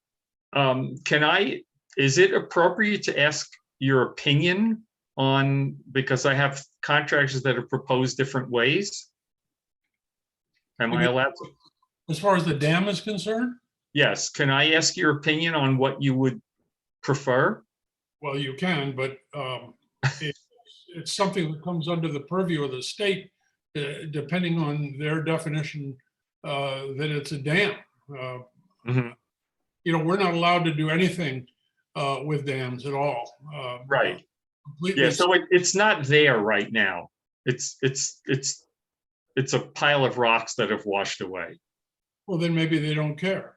is it appropriate to ask your opinion on, because I have contractors that have proposed different ways? Am I allowed to? As far as the dam is concerned, Yes, can I ask your opinion on what you would prefer? well, you can, but it's something that comes under the purview of the state, depending on their definition that it's a dam. Mhm. We're not allowed to do anything with dams at all. Right. Completely. Yeah, so it's not there right now. It's a pile of rocks that have washed away. Well, then maybe they don't care.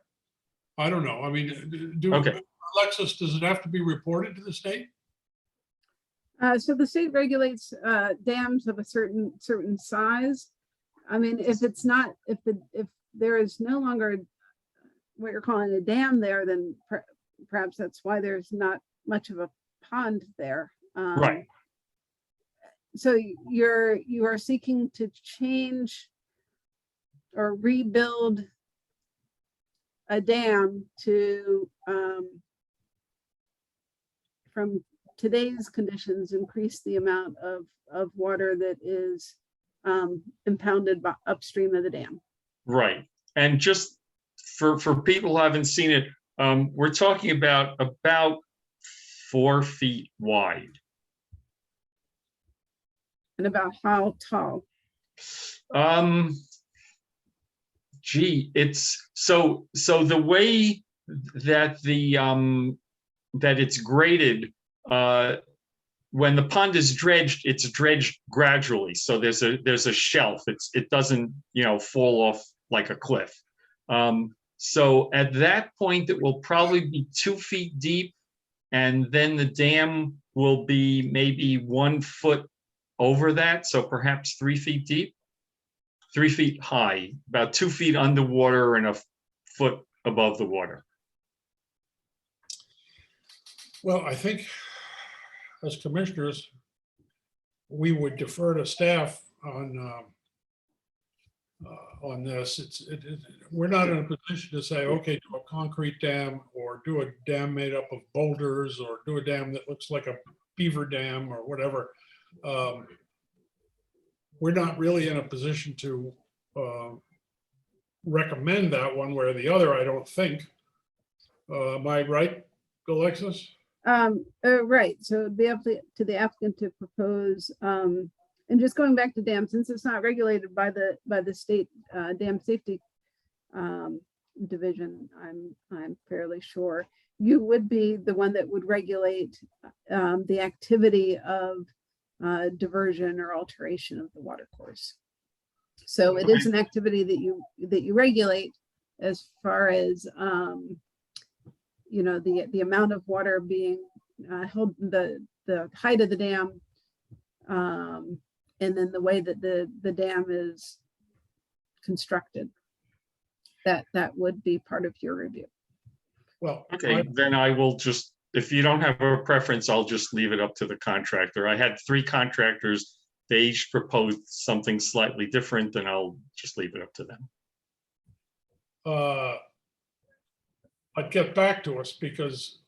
I don't know. I mean, Okay. Alexis, does it have to be reported to the state? So the state regulates dams of a certain size. I mean, if there is no longer what you're calling a dam there, then perhaps that's why there's not much of a pond there. Right. So you are seeking to change or rebuild a dam to from today's conditions increase the amount of water that is impounded upstream of the dam. Right. And just for people who haven't seen it, we're talking about 4 feet wide. And about how tall? It's so the way that that it's graded, when the pond is dredged, it's dredged gradually. So there's a shelf. It doesn't, fall off like a cliff. So at that point, it will probably be 2 feet deep, and then the dam will be maybe 1 foot over that. So perhaps 3 feet deep, 3 feet high, about 2 feet underwater and a foot above the water. Well, I think as commissioners, we would defer to staff on this. We're not in a position to say, okay, do a concrete dam or do a dam made up of boulders or do a dam that looks like a beaver dam or whatever. We're not really in a position to recommend that one way or the other, I don't think. Am I right, Alexis? Right, so it'd be up to the applicant to propose, and just going back to dam, since it's not regulated by the state dam safety division, I'm fairly sure you would be the one that would regulate the activity of diversion or alteration of the water course. So it is an activity that you regulate as far as you know, the amount of water being held, the height of the dam, and then the way that the dam is constructed. That would be part of your review. Well, Okay, then I will just, if you don't have a preference, I'll just leave it up to the contractor. I had 3 contractors. They each proposed something slightly different, and I'll just leave it up to them. I'd get back to us because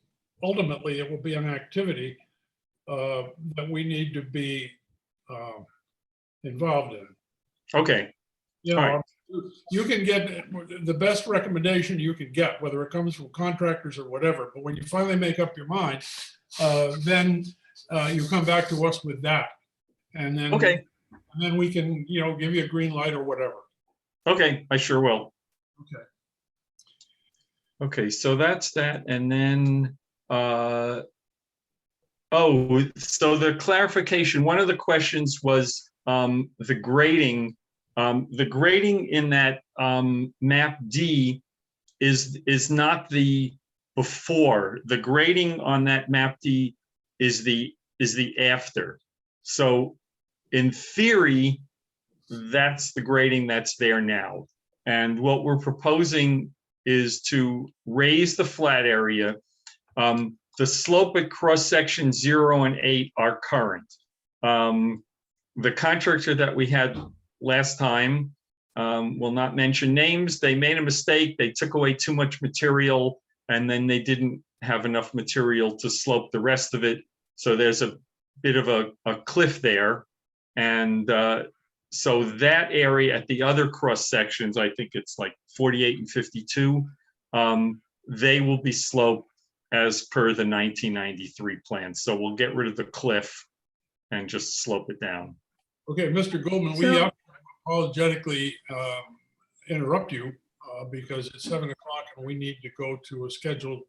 ultimately it will be an activity that we need to be involved in. Okay, You All know, right. you can get the best recommendation you can get, whether it comes from contractors or whatever, but when you finally make up your mind, then you come back to us with that. And then, okay, and then we can, you know, give you a green light or whatever. okay, I sure will. Okay. Okay, so that's that, and then, so the clarification, one of the questions was the grading. The grading in that map D is not the before. The grading on that map D is the after. So in theory, that's the grading that's there now. And what we're proposing is to raise the flat area. The slope at cross section 0 and 8 are current. The contractor that we had last time, will not mention names, they made a mistake. They took away too much material, and then they didn't have enough material to slope the rest of it. So there's a bit of a cliff there. And so that area at the other cross sections, I think it's like 48 and 52, they will be sloped as per the 1993 plan. So we'll get rid of the cliff and just slope it down. Okay, Mr. Goldman, we So- apologetically interrupt you because it's 7 o'clock and we need to go to a scheduled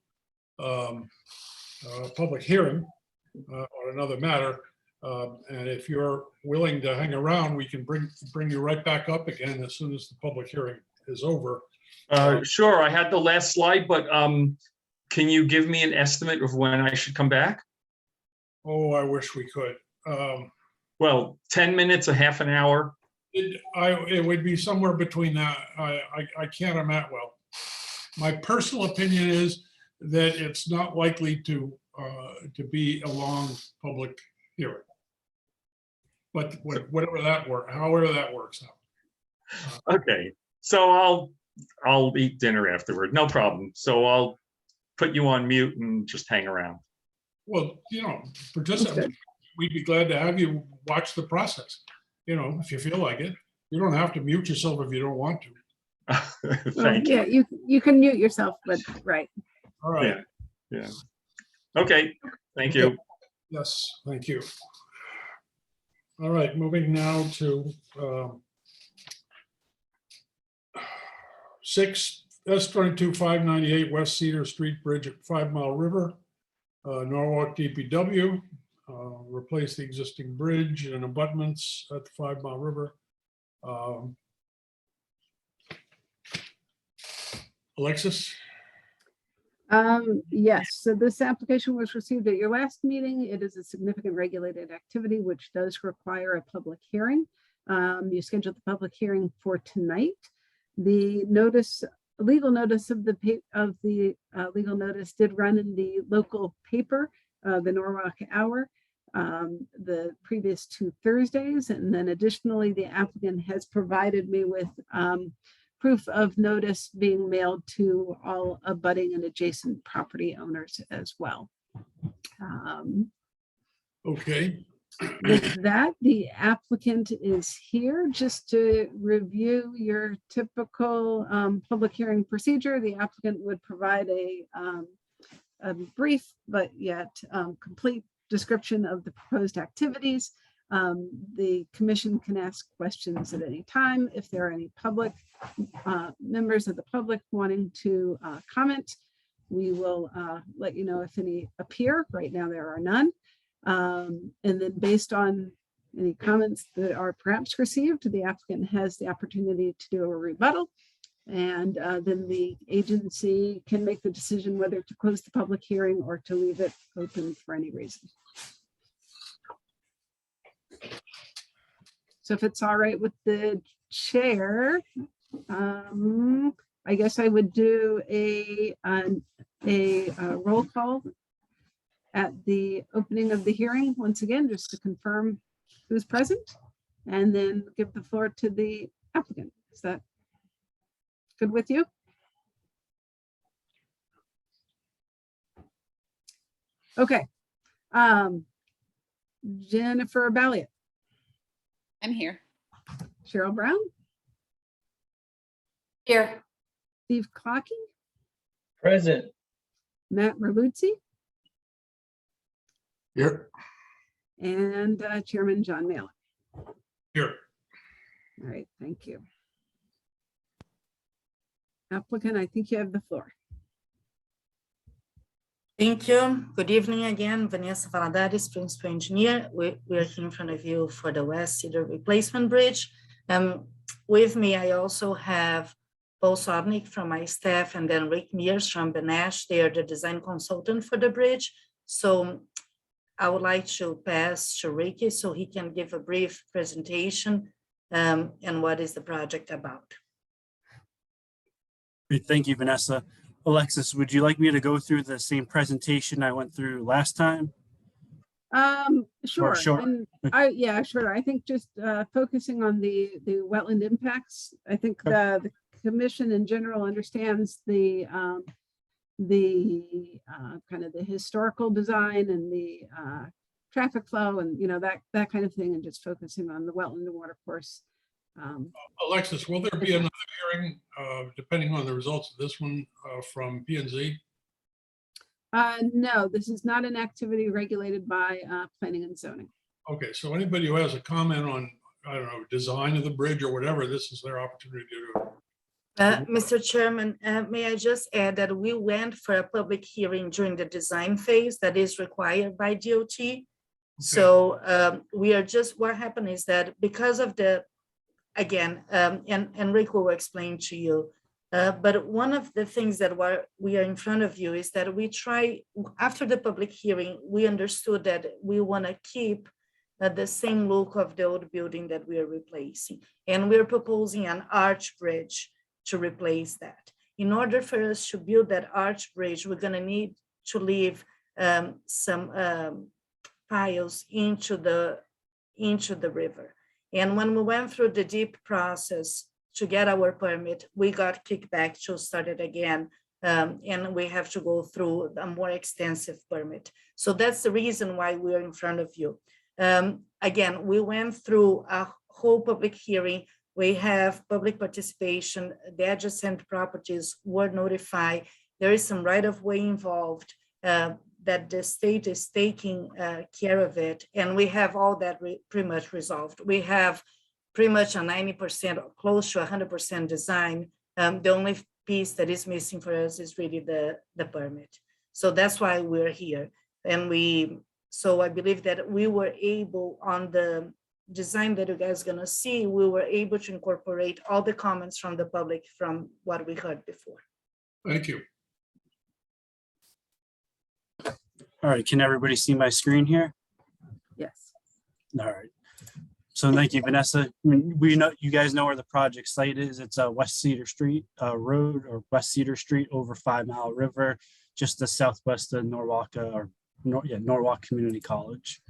public hearing on another matter. And if you're willing to hang around, we can bring you right back up again as soon as the public hearing is over. Sure, I had the last slide, but can you give me an estimate of when I should come back? Oh, I wish we could. Well, 10 minutes, a half an hour. It would be somewhere between that. I can't imagine. Well, my personal opinion is that it's not likely to be a long public hearing. But whatever that however that works out. Okay, so I'll eat dinner afterward, no problem. So I'll put you on mute and just hang around. Well, you know, participate. We'd be glad to have you watch the process. You know, if you feel like it. You don't have to mute yourself if you don't want to. Thank you. Yeah, you can mute yourself, but right. All right. Yeah. Okay, thank you. Yes, thank you. All right, moving now to 6 S22 598 West Cedar Street Bridge at 5 Mile River, Norwalk DPW. Replace the existing bridge and abutments at the 5 Mile River. Alexis? Yes, so this application was received at your last meeting. It is a significant regulated activity, which does require a public hearing. You scheduled the public hearing for tonight. The legal notice of the legal notice did run in the local paper, the Norwalk Hour, the previous 2 Thursdays. And then additionally, the applicant has provided me with proof of notice being mailed to all abutting and adjacent property owners as well. Okay. With that, the applicant is here just to review your typical public hearing procedure. The applicant would provide a brief but yet complete description of the proposed activities. The commission can ask questions at any time. If there are any public members of the public wanting to comment, we will let you know if any appear. Right now, there are none. And then based on any comments that are perhaps received, the applicant has the opportunity to do a rebuttal. And then the agency can make the decision whether to close the public hearing or to leave it open for any reason. So if it's all right with the chair, I guess I would do a roll call at the opening of the hearing, once again, just to confirm who's present, and then give the floor to the applicant. Is that good with you? Okay. Jennifer Balliet, I'm here. Cheryl Brown, Here. Steve Clocky, Present. Matt Merluzzi, Here. and Chairman John Malin. Here. All right, thank you. Applicant, I think you have the floor. Thank you. Good evening again. Vanessa Valadares, Principal Engineer. We are here in front of you for the West Cedar Replacement Bridge. With me, I also have Paul Sodnick from my staff, and then Rick Mears from Benesh. They are the design consultant for the bridge. So I would like to pass to Ricky so he can give a brief presentation and what is the project about. Great, thank you, Vanessa. Alexis, would you like me to go through the same presentation I went through last time? Sure. sure. And yeah, sure. I think just focusing on the wetland impacts. I think the commission in general understands the kind of the historical design and the traffic flow and that kind of thing, and just focusing on the wetland and watercourse. Alexis, will there be another hearing, depending on the results of this one from P&Z? No, this is not an activity regulated by planning and zoning. Okay, so anybody who has a comment on, I don't know, design of the bridge or whatever, this is their opportunity to do. Mr. Chairman, may I just add that we went for a public hearing during the design phase that is required by DOT. So we are just, what happened is that because of the, again, and Rick will explain to you, but one of the things that we are in front of you is that we try, after the public hearing, we understood that we want to keep the same look of the old building that we are replacing. And we're proposing an arch bridge to replace that. In order for us to build that arch bridge, we're going to need to leave some piles into the river. And when we went through the deep process to get our permit, we got kicked back to start it again. And we have to go through a more extensive permit. So that's the reason why we're in front of you. Again, we went through a whole public hearing. We have public participation. The adjacent properties were notified. There is some right-of-way involved that the state is taking care of it. And we have all that pretty much resolved. We have pretty much a 90% or close to 100% design. The only piece that is missing for us is really the permit. So that's why we're here. And so I believe that we were able, on the design that you guys are gonna see, we were able to incorporate all the comments from the public from what we heard before. Thank you. All right, can everybody see my screen here? Yes. All right. So thank you, Vanessa. I mean, we know, you guys know where the project site is. It's West Cedar Street Road, or West Cedar Street over 5 Mile River, just the southwest of Norwalk Community College.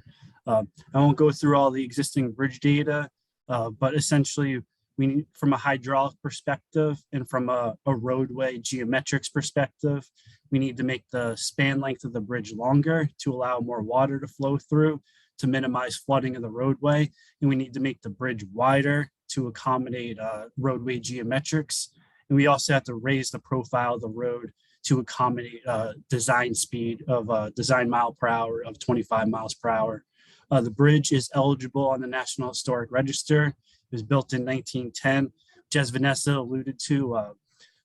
I won't go through all the existing bridge data, but essentially we need, from a hydraulic perspective and from a roadway geometrics perspective, we need to make the span length of the bridge longer to allow more water to flow through, to minimize flooding of the roadway, and we need to make the bridge wider to accommodate roadway geometrics. And we also have to raise the profile of the road to accommodate design speed of design mile per hour of 25 miles per hour. The bridge is eligible on the National Historic Register. It was built in 1910, which, as Vanessa alluded to,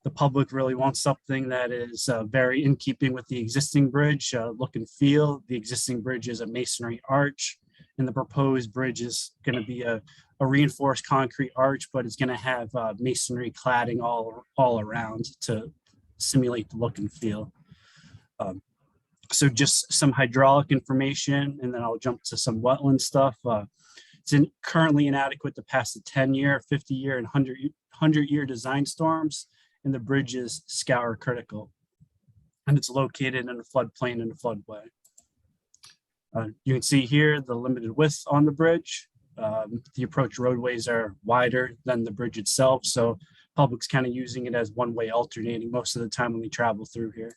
the public really wants something that is very in keeping with the existing bridge look and feel. The existing bridge is a masonry arch, and the proposed bridge is going to be a reinforced concrete arch, but it's going to have masonry cladding all around to simulate the look and feel. So just some hydraulic information, and then I'll jump to some wetland stuff. It's currently inadequate to pass the 10-year, 50-year, and 100-year design storms, and the bridge is scour critical. And it's located in a floodplain and a floodway. You can see here the limited width on the bridge. The approach roadways are wider than the bridge itself, so public's kind of using it as one-way alternating most of the time when they travel through here.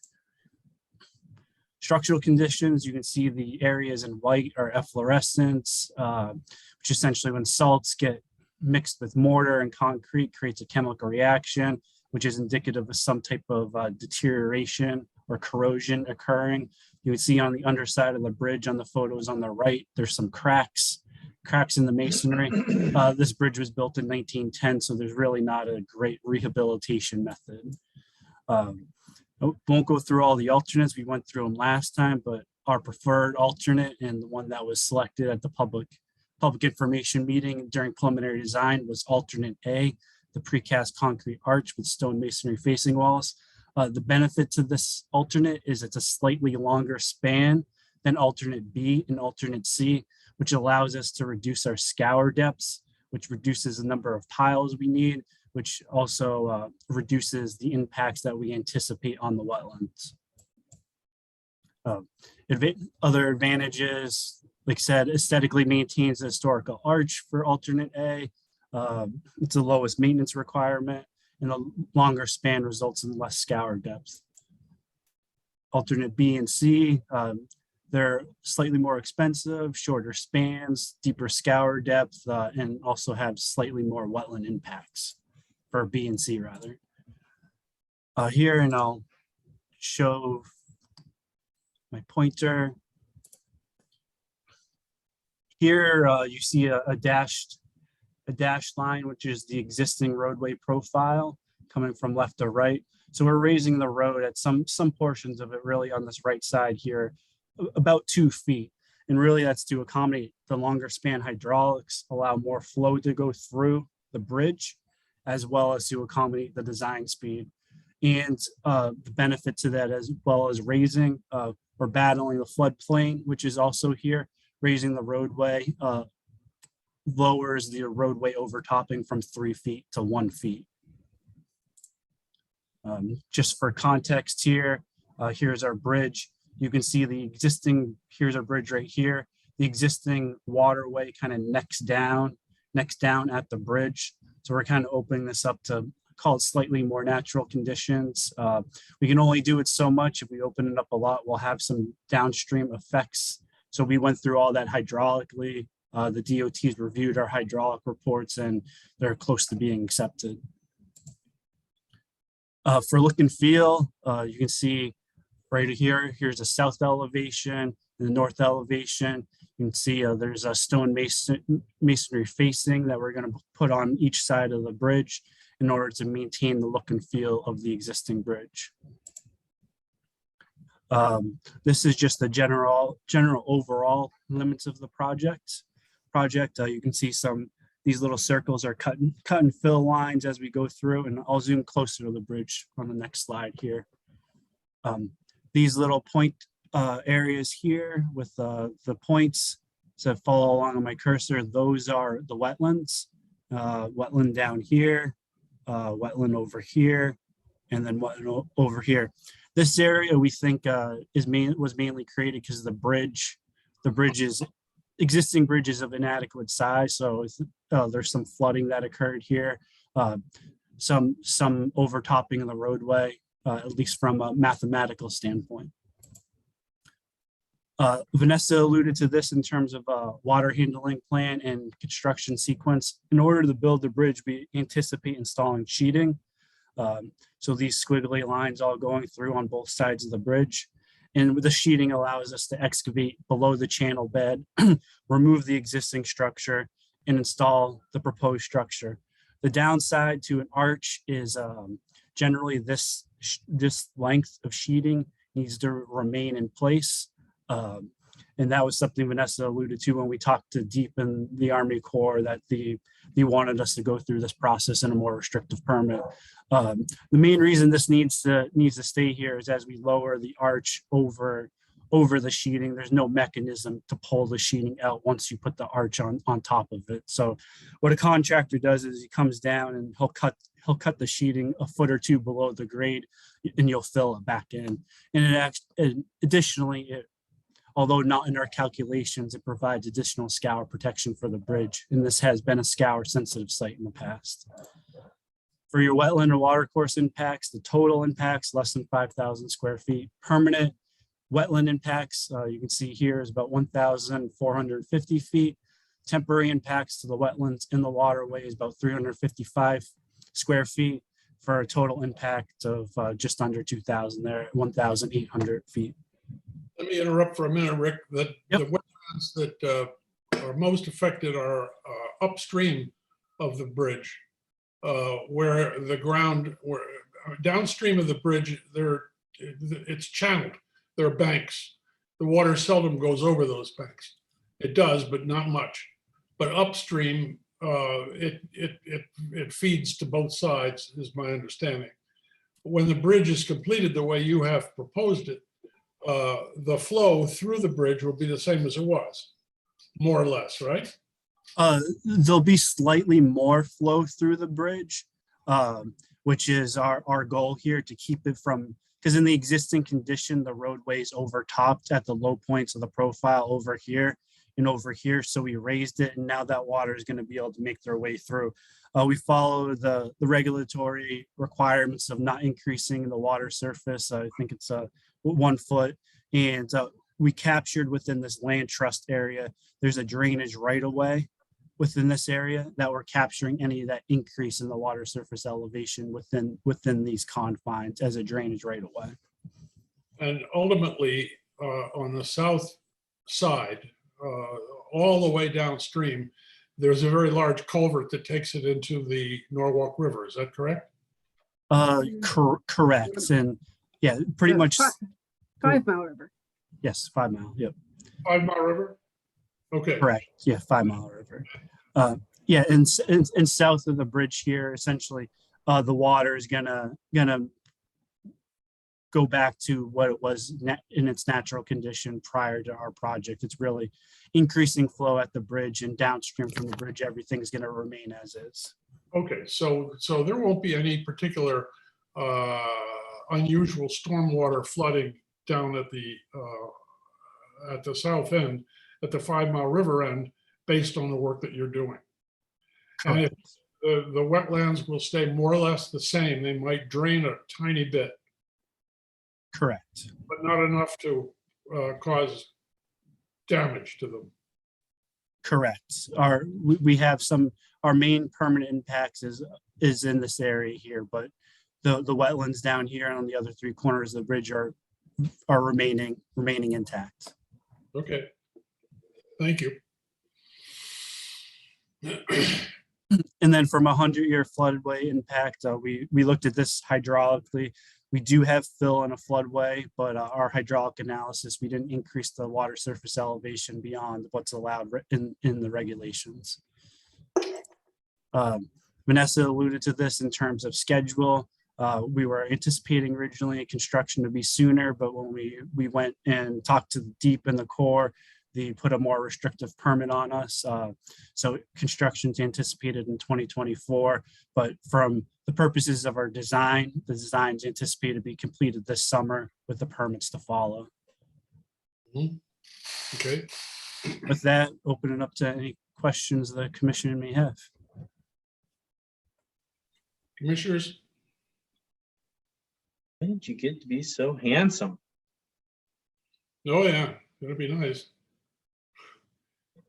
Structural conditions, you can see the areas in white are efflorescence, which essentially when salts get mixed with mortar and concrete creates a chemical reaction, which is indicative of some type of deterioration or corrosion occurring. You can see on the underside of the bridge on the photos on the right, there's some cracks in the masonry. This bridge was built in 1910, so there's really not a great rehabilitation method. Won't go through all the alternates. We went through them last time, but our preferred alternate and the one that was selected at the public information meeting during preliminary design was alternate A, the precast concrete arch with stone masonry facing walls. The benefit to this alternate is it's a slightly longer span than alternate B and alternate C, which allows us to reduce our scour depths, which reduces the number of piles we need, which also reduces the impacts that we anticipate on the wetlands. Other advantages, like I said, aesthetically maintains the historical arch for alternate A. It's the lowest maintenance requirement, and a longer span results in less scour depth. Alternate B and C, they're slightly more expensive, shorter spans, deeper scour depth, and also have slightly more wetland impacts for B and C rather. Here, and I'll show my pointer. Here you see a dashed line, which is the existing roadway profile coming from left to right. So we're raising the road at some portions of it really on this right side here, about 2 feet. And really that's to accommodate the longer span hydraulics, allow more flow to go through the bridge, as well as to accommodate the design speed. And the benefit to that, as well as raising or battling the floodplain, which is also here, raising the roadway lowers the roadway overtopping from 3 feet to 1 feet. Just for context here, here's our bridge. You can see the existing, here's our bridge right here. The existing waterway kind of necks down at the bridge. So we're kind of opening this up to call it slightly more natural conditions. We can only do it so much. If we open it up a lot, we'll have some downstream effects. So we went through all that hydraulically. The DOT's reviewed our hydraulic reports and they're close to being accepted. For look and feel, you can see right here, here's a south elevation and the north elevation. You can see there's a stone masonry facing that we're going to put on each side of the bridge in order to maintain the look and feel of the existing bridge. This is just the general overall limits of the project. You can see these little circles are cut and fill lines as we go through, and I'll zoom closer to the bridge on the next slide here. These little point areas here with the points to follow along on my cursor, those are the wetlands. Wetland down here, wetland over here, and then wetland over here. This area we think was mainly created because the existing bridge is of inadequate size, so there's some flooding that occurred here, some overtopping of the roadway, at least from a mathematical standpoint. Vanessa alluded to this in terms of water handling plan and construction sequence. In order to build the bridge, we anticipate installing sheeting. So these squiggly lines all going through on both sides of the bridge. And the sheeting allows us to excavate below the channel bed, remove the existing structure, and install the proposed structure. The downside to an arch is generally this length of sheeting needs to remain in place. And that was something Vanessa alluded to when we talked to Deep in the Army Corps, that they wanted us to go through this process in a more restrictive permit. The main reason this needs to stay here is as we lower the arch over the sheeting, there's no mechanism to pull the sheeting out once you put the arch on top of it. So what a contractor does is he comes down and he'll cut the sheeting a foot or two below the grade, and you'll fill it back in. And additionally, although not in our calculations, it provides additional scour protection for the bridge. And this has been a scour sensitive site in the past. For your wetland or watercourse impacts, the total impacts less than 5,000 square feet. Permanent wetland impacts, you can see here, is about 1,450 feet. Temporary impacts to the wetlands in the waterway is about 355 square feet, for a total impact of just under 2,000 there, at 1,800 feet. Let me interrupt for a minute, Rick. The wetlands that are most affected are upstream of the bridge, where the ground, downstream of the bridge, it's channeled. There are banks. The water seldom goes over those banks. It does, but not much. But upstream, it feeds to both sides, is my understanding. When the bridge is completed the way you have proposed it, the flow through the bridge will be the same as it was, more or less, right? There'll be slightly more flow through the bridge, which is our goal here, to keep it from, because in the existing condition, the roadway is overtopped at the low points of the profile over here and over here. So we raised it, and now that water is going to be able to make their way through. We follow the regulatory requirements of not increasing the water surface. I think it's 1 foot, and we captured within this land trust area, there's a drainage right away within this area that we're capturing any of that increase in the water surface elevation within these confines as a drainage right away. And ultimately, on the south side, all the way downstream, there's a very large culvert that takes it into the Norwalk River. Is that correct? Correct. And yeah, pretty much 5 Mile River. Yes, 5 Mile. Yep. 5 Mile River? Okay. Correct. Yeah, 5 Mile River. Yeah, and south of the bridge here, essentially, the water is gonna go back to what it was in its natural condition prior to our project. It's really increasing flow at the bridge, and downstream from the bridge, everything's gonna remain as is. Okay, so there won't be any particular unusual stormwater flooding down at the south end, at the 5 Mile River end, based on the work that you're doing. And if the wetlands will stay more or less the same, they might drain a tiny bit, Correct. but not enough to cause damage to them. Correct. We have our main permanent impacts is in this area here, but the wetlands down here and on the other 3 corners of the bridge are remaining intact. Okay, thank you. And then from 100-year floodway impact, we looked at this hydraulically. We do have fill in a floodway, but our hydraulic analysis, we didn't increase the water surface elevation beyond what's allowed in the regulations. Vanessa alluded to this in terms of schedule. We were anticipating originally construction to be sooner, but when we went and talked to Deep in the Corps, they put a more restrictive permit on us. So construction's anticipated in 2024, but from the purposes of our design, the design's anticipated to be completed this summer with the permits to follow. Okay. With that, open it up to any questions the commission may have. Commissioners? When did you get to be so handsome? Oh, yeah. It'll be nice.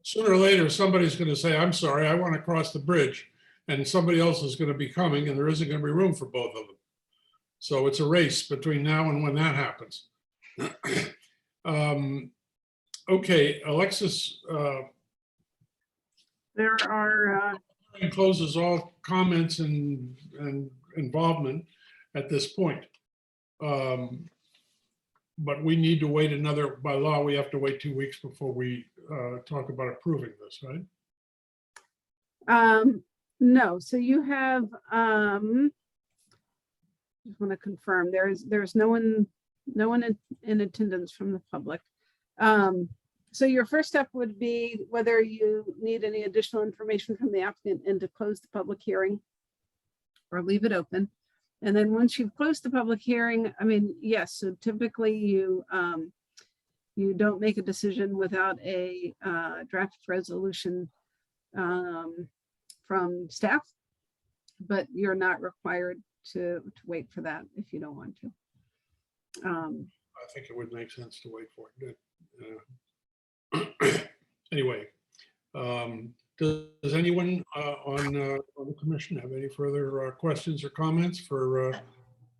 Sooner or later, somebody's going to say, I'm sorry, I want to cross the bridge. And somebody else is going to be coming and there isn't going to be room for both of them. So it's a race between now and when that happens. Okay, Alexis, There are, closes all comments and involvement at this point. But we need to wait another, by law, we have to wait 2 weeks before we talk about approving this, right? no, so you have, just want to confirm, there's no one in attendance from the public. So your first step would be whether you need any additional information from the applicant and to close the public hearing or leave it open. And then once you've closed the public hearing, I mean, yes, so typically you don't make a decision without a draft resolution from staff, but you're not required to wait for that if you don't want to. I think it would make sense to wait for it. Anyway, does anyone on the commission have any further questions or comments for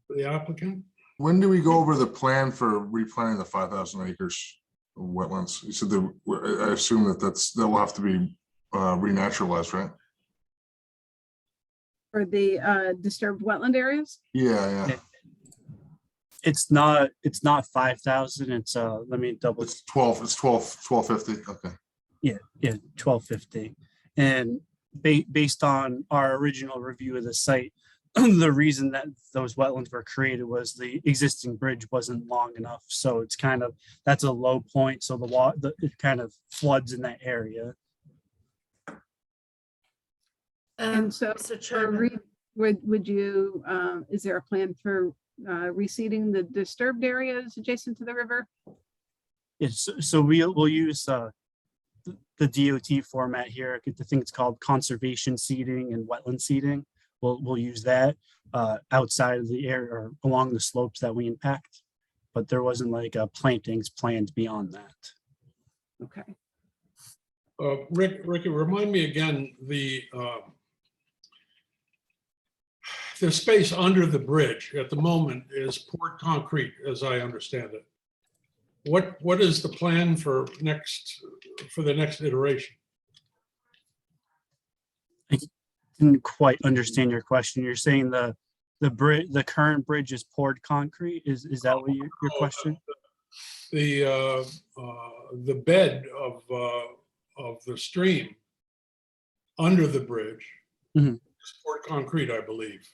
the applicant? When do we go over the plan for replanting the 5,000 acres of wetlands? You said that, I assume that will have to be renaturalized, right? For the disturbed wetland areas? Yeah. It's not 5,000. It's let me double. It's 1250. Okay. Yeah, 1250. And based on our original review of the site, the reason that those wetlands were created was the existing bridge wasn't long enough. So it's kind of, that's a low point. So the water, it kind of floods in that area. And so Mr. Chairman, would you, is there a plan for reseeding the disturbed areas adjacent to the river? Yes, so we'll use the DOT format here. I think it's called conservation seeding and wetland seeding. We'll use that outside of the area or along the slopes that we impact, but there wasn't like plantings planned beyond that. Okay. Ricky, remind me again, the space under the bridge at the moment is poured concrete, as I understand it. What is the plan for the next iteration? I didn't quite understand your question. You're saying the current bridge is poured concrete? Is that what your question? The bed of the stream under the bridge is poured concrete, I believe.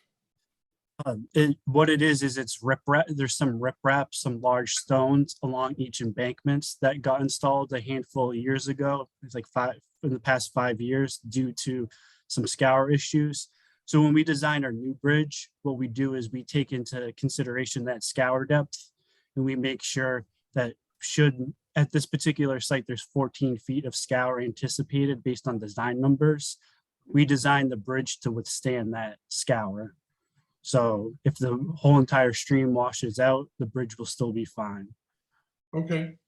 What it is it's riprap. There's some riprap, some large stones along each embankments that got installed a handful of years ago. It's like in the past 5 years due to some scour issues. So when we design our new bridge, what we do is we take into consideration that scour depth, and we make sure that at this particular site, there's 14 feet of scour anticipated based on design numbers. We designed the bridge to withstand that scour. So if the whole entire stream washes out, the bridge will still be fine. Okay.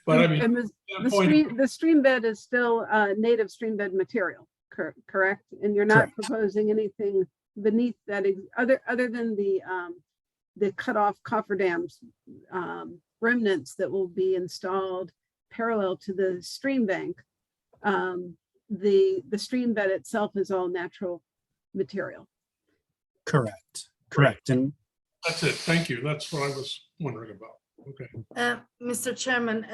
But I mean, And the stream bed is still native stream bed material, correct? And you're not Correct. proposing anything beneath that other than the cut off cofferdams remnants that will be installed parallel to the stream bank. The stream bed itself is all natural material. Correct. And that's it. Thank you. That's what I was wondering about. Okay. Mr. Chairman,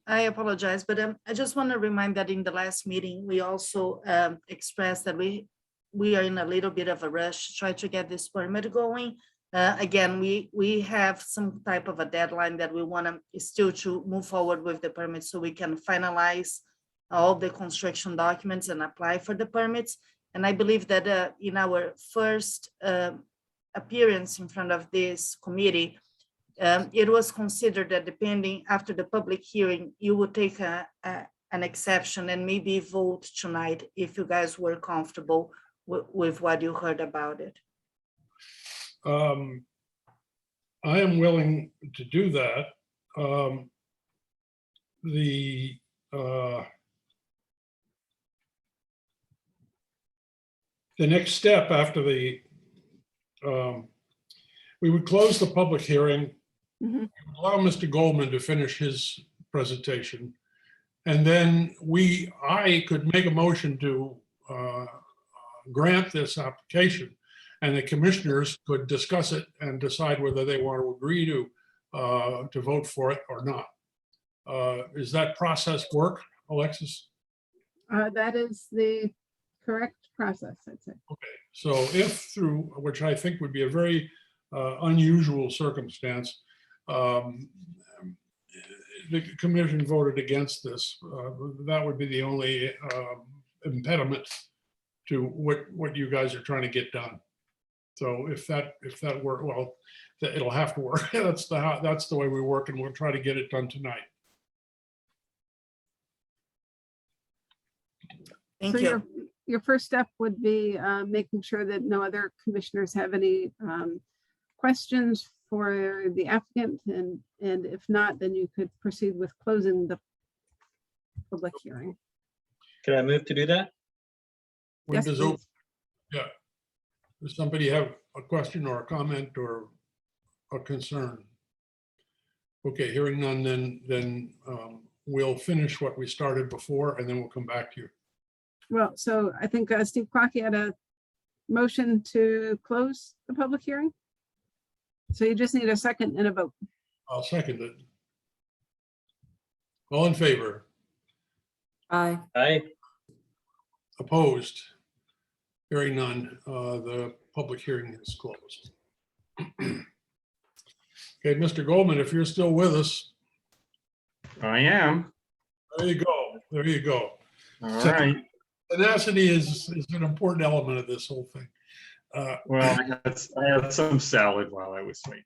I apologize, but I just want to remind that in the last meeting, we also expressed that we are in a little bit of a rush to try to get this permit going. Again, we have some type of a deadline that we want to still to move forward with the permit so we can finalize all the construction documents and apply for the permits. And I believe that in our first appearance in front of this committee, it was considered that depending after the public hearing, you would take an exception and maybe vote tonight if you guys were comfortable with what you heard about it. I am willing to do that. the next step after we would close the public hearing, Mhm. allow Mr. Goldman to finish his presentation. And then I could make a motion to grant this application, and the commissioners could discuss it and decide whether they want to agree to vote for it or not. Is that process work, Alexis? That is the correct process, I'd say. So if through, which I think would be a very unusual circumstance, the commission voted against this, that would be the only impediment to what you guys are trying to get done. So if that work, well, it'll have to work. That's the way we work, and we'll try to get it done tonight. Thank So you. your first step would be making sure that no other commissioners have any questions for the applicant, and if not, then you could proceed with closing the public hearing. Can I move to do that? When Yes, does please. Yeah. Does somebody have a question or a comment or a concern? Okay, hearing none, then we'll finish what we started before, and then we'll come back to you. Well, so I think Steve Clocky had a motion to close the public hearing. So you just need a second and a vote. I'll second it. All in favor? Aye. Aye. Opposed? Hearing none, the public hearing is closed. Okay, Mr. Goldman, if you're still with us, I am. there you go. There you go. All right. Tenacity is an important element of this whole thing. Well, I had some salad while I was waiting.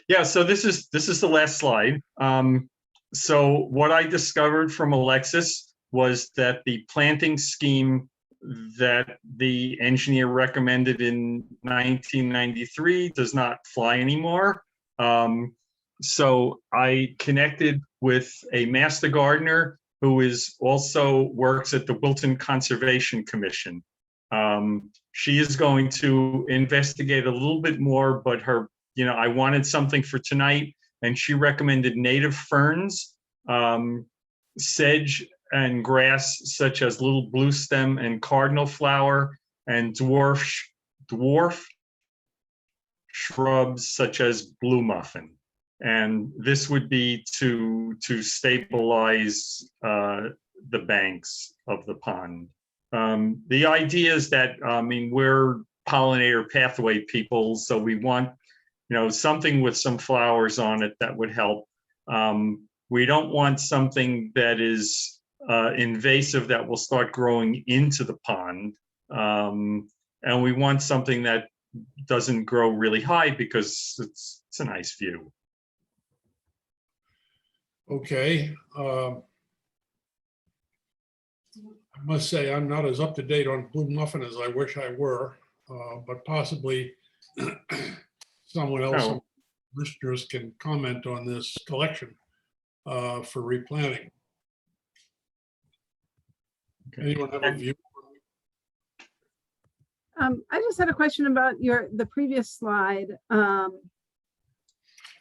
Yeah, so this is the last slide. So what I discovered from Alexis was that the planting scheme that the engineer recommended in 1993 does not fly anymore. So I connected with a master gardener who also works at the Wilton Conservation Commission. She is going to investigate a little bit more, but I wanted something for tonight, and she recommended native ferns, sedge and grass such as little blue stem and cardinal flower, and dwarf shrubs such as blue muffin. And this would be to stabilize the banks of the pond. The idea is that, we're pollinator pathway people, so we want, something with some flowers on it that would help. We don't want something that is invasive that will start growing into the pond. And we want something that doesn't grow really high because it's a nice view. Okay. I must say I'm not as up to date on blue muffin as I wish I were, but possibly someone else, some listeners can comment on this collection for replanting. Anyone have a view? I just had a question about the previous slide, and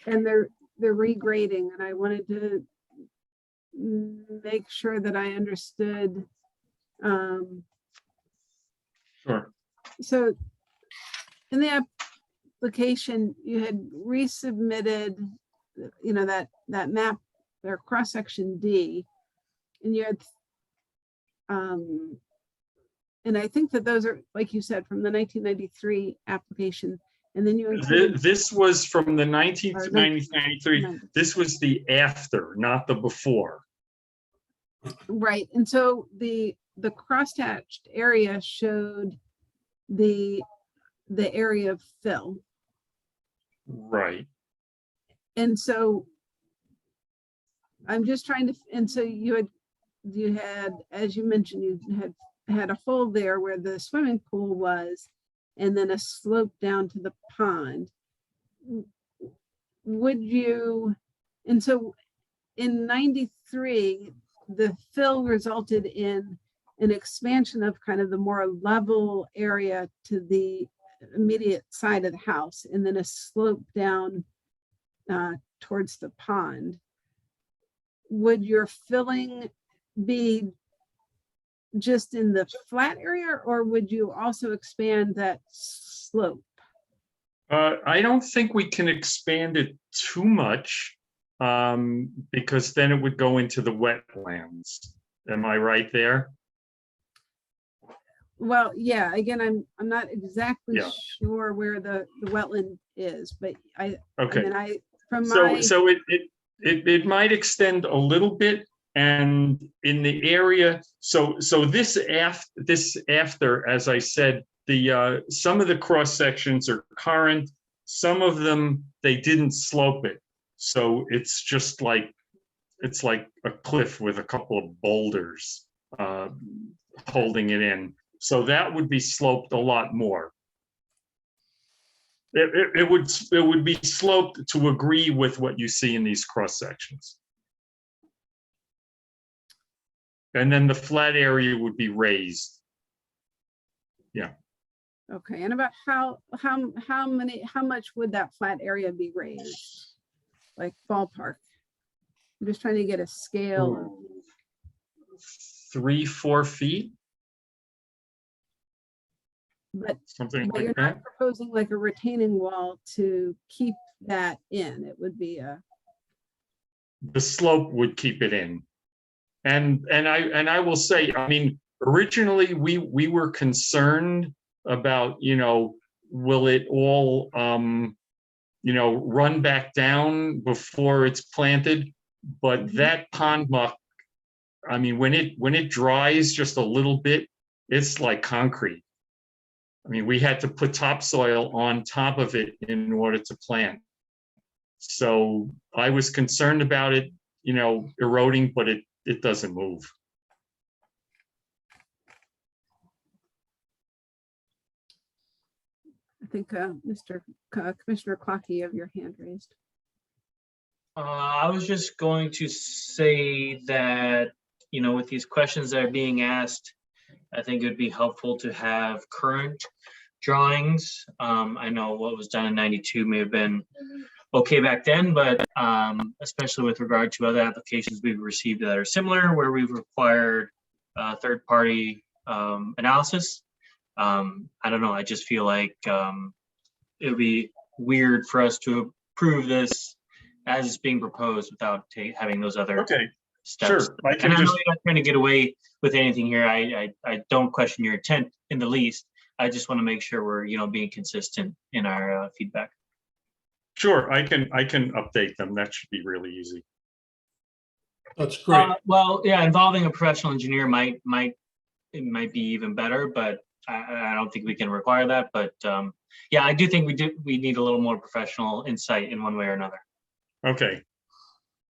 the regrading, and I wanted to make sure that I understood. Sure. So in the application, you had resubmitted, that map or cross-section D, and you had, and I think that those are, like you said, from the 1993 application, and then you included. This was from the 1993. This was the after, not the before. Right, and so the crosshatched area showed the area of fill. Right. And so I'm just trying to, and so you had, as you mentioned, you had a hole there where the swimming pool was, and then a slope down to the pond. Would you, and so in 93, the fill resulted in an expansion of kind of the more level area to the immediate side of the house, and then a slope down towards the pond. Would your filling be just in the flat area, or would you also expand that slope? I don't think we can expand it too much, because then it would go into the wetlands. Am I right there? Well, yeah, again, I'm not exactly Yeah. sure where the wetland is, but I Okay. mean, from So, my, so it might extend a little bit, and in the area, so this after, as I said, the some of the cross sections are current, some of them, they didn't slope it. So it's just like, it's like a cliff with a couple of boulders holding it in. So that would be sloped a lot more. It would be sloped to agree with what you see in these cross sections. And then the flat area would be raised. Yeah. okay, and about how much would that flat area be raised? Like ballpark? I'm just trying to get a scale. Ooh. 3-4 feet, But something you're like not that. proposing like a retaining wall to keep that in. It would be a, The slope would keep it in. And I will say, I mean, originally we were concerned about, will it all run back down before it's planted? But that pond muck, I mean, when it dries just a little bit, it's like concrete. I mean, we had to put topsoil on top of it in order to plant. So I was concerned about it, eroding, but it doesn't move. I think, Commissioner Clocky, you have your hand raised. I was just going to say that, with these questions that are being asked, I think it would be helpful to have current drawings. I know what was done in 92 may have been okay back then, but especially with regard to other applications we've received that are similar, where we've required third-party analysis. I don't know, I just feel like it would be weird for us to approve this as it's being proposed without having those other steps. Sure. I And can I know just, you're not trying to get away with anything here. I don't question your intent in the least. I just want to make sure we're, being consistent in our feedback. sure, I can update them. That should be really easy. That's great. Well, yeah, involving a professional engineer might be even better, but I don't think we can require that. But yeah, I do think we need a little more professional insight in one way or another. Okay.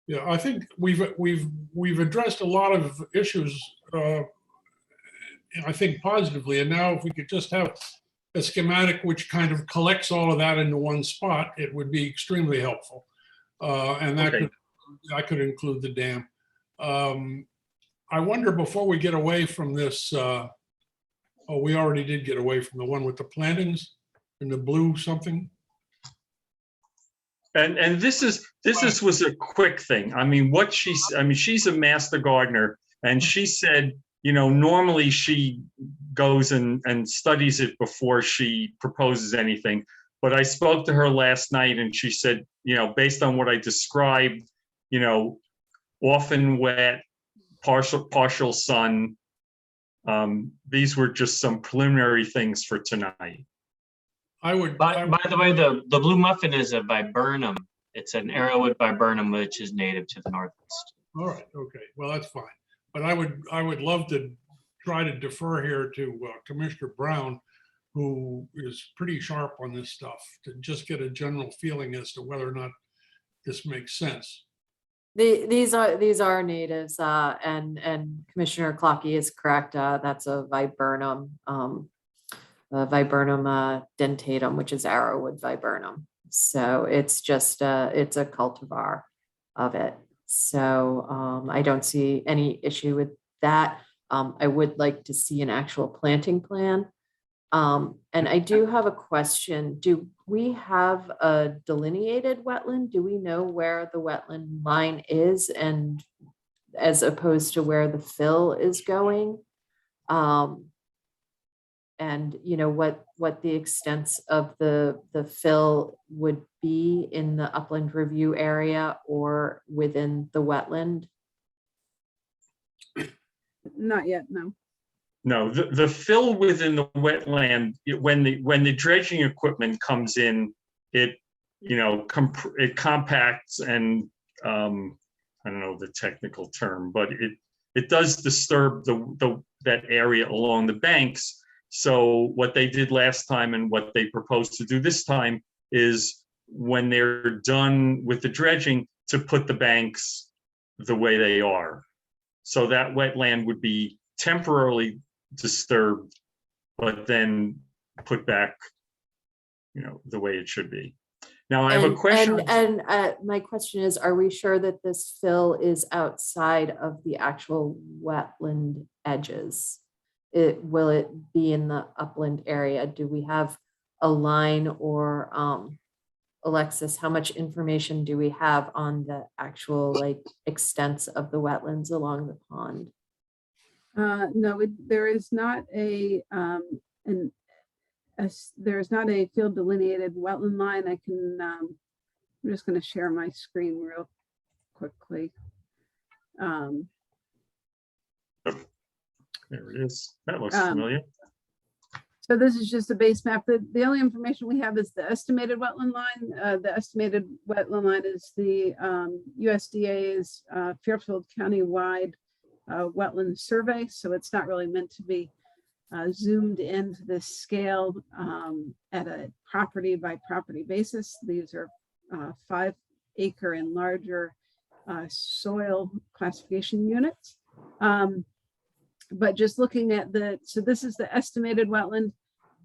Yeah, I think we've addressed a lot of issues, I think positively. And now if we could just have a schematic which kind of collects all of that into one spot, it would be extremely helpful. And that could include the dam. I wonder, before we get away from this, we already did get away from the one with the plantings in the blue something. And this was a quick thing. I mean, she's a master gardener, and she said, normally she goes and studies it before she proposes anything. But I spoke to her last night, and she said, based on what I described, often wet, partial sun. These were just some preliminary things for tonight. I would. By the way, the blue muffin is a viburnum. It's an arrowwood viburnum, which is native to the Northwest. All right. Okay. Well, that's fine. But I would love to try to defer here to Commissioner Brown, who is pretty sharp on this stuff, to just get a general feeling as to whether or not this makes sense. These are natives, and Commissioner Clocky is correct. That's a viburnum, viburnum dentatum, which is arrowwood viburnum. So it's just it's a cultivar of it. So I don't see any issue with that. I would like to see an actual planting plan. And I do have a question. Do we have a delineated wetland? Do we know where the wetland line is, and as opposed to where the fill is going? And you know what the extents of the fill would be in the upland review area or within the wetland? Not yet, no. No, the fill within the wetland, when the dredging equipment comes in, it, you know, it compacts and, I don't know the technical term, but it does disturb that area along the banks. So what they did last time and what they propose to do this time is when they're done with the dredging, to put the banks the way they are. So that wetland would be temporarily disturbed, but then put back, you know, the way it should be. Now I have a question. And my question is, are we sure that this fill is outside of the actual wetland edges? Will it be in the upland area? Do we have a line, or Alexis, how much information do we have on the actual like extents of the wetlands along the pond? No, there is not a there's not a field delineated wetland line. I can, I'm just going to share my screen real quickly. There it is. That looks familiar. So this is just a base map. The only information we have is the estimated wetland line. The estimated wetland line is the USDA's Fairfield County-wide wetland survey. So it's not really meant to be zoomed into this scale at a property by property basis. These are 5 acre and larger soil classification units. But just looking at so this is the estimated wetland.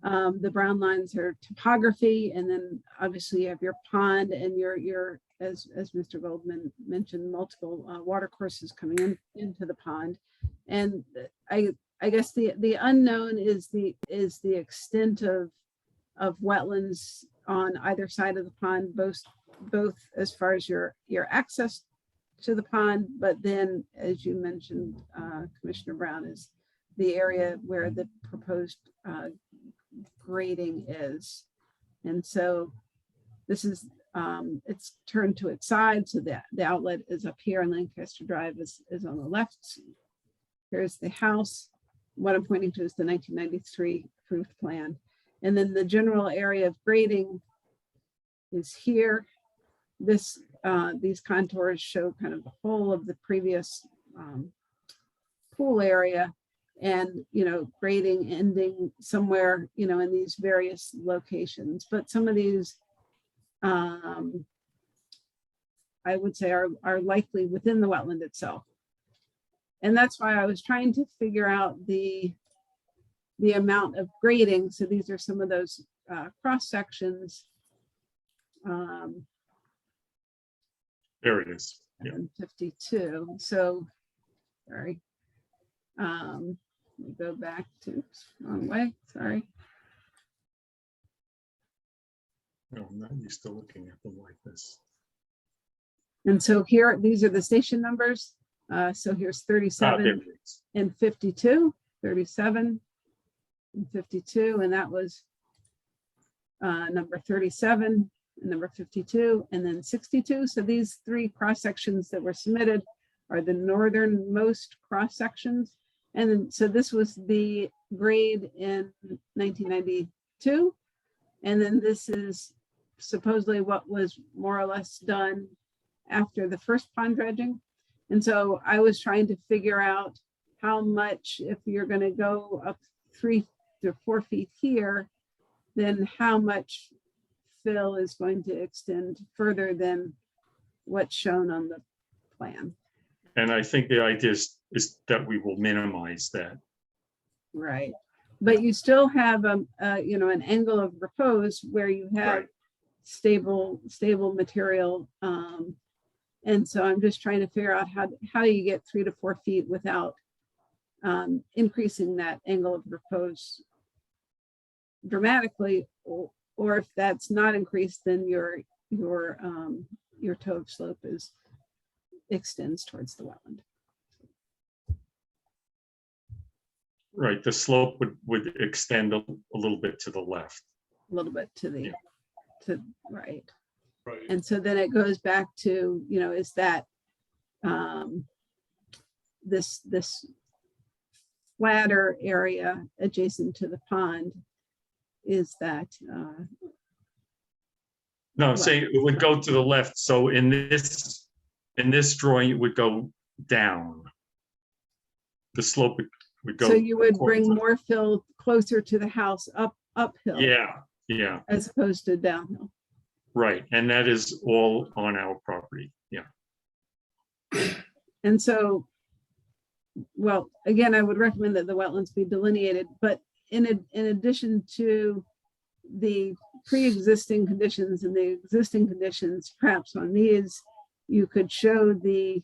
The brown lines are topography, and then obviously you have your pond and your as Mr. Goldman mentioned, multiple water courses coming into the pond. And I guess the unknown is the extent of wetlands on either side of the pond, both as far as your access to the pond, but then, as you mentioned, Commissioner Brown, is the area where the proposed grading is. And so this is, it's turned to its side, so that the outlet is up here, and Lancaster Drive is on the left. Here's the house. What I'm pointing to is the 1993 approved plan. And then the general area of grading is here. These contours show kind of the whole of the previous pool area, and, you know, grading ending somewhere, you know, in these various locations. But some of these, I would say, are likely within the wetland itself. And that's why I was trying to figure out the amount of grading. So these are some of those cross sections. There it is. Yeah. 52. So, sorry. Let me go back to wrong way. Sorry. No, I'm not used to looking at them like this. And so here, these are the station numbers. So here's 37 there it is. and 52, 37 and 52, and that was number 37 and number 52, and then 62. So these 3 cross sections that were submitted are the northernmost cross sections. And then, so this was the grade in 1992. And then this is supposedly what was more or less done after the first pond dredging. And so I was trying to figure out how much, if you're going to go up 3 to 4 feet here, then how much fill is going to extend further than what's shown on the plan. And I think the idea is that we will minimize that. Right. But you still have you know, an angle of repose where you have Right. stable material And so I'm just trying to figure out how you get 3 to 4 feet without increasing that angle of repose dramatically, or if that's not increased, then your toe of slope extends towards the wetland. Right, the slope would extend a little bit to the left. A little bit to the, Yeah. to, right. Right. And so then it goes back to, is that this flatter area adjacent to the pond, is that No, say it would go to the left. So in this drawing, it would go down. The slope would go. so you would bring towards- more fill closer to the house uphill Yeah, as opposed to downhill. right. And that is all on our property. Yeah. And so, well, again, I would recommend that the wetlands be delineated, but in addition to the pre-existing conditions and the existing conditions, perhaps on these, you could show the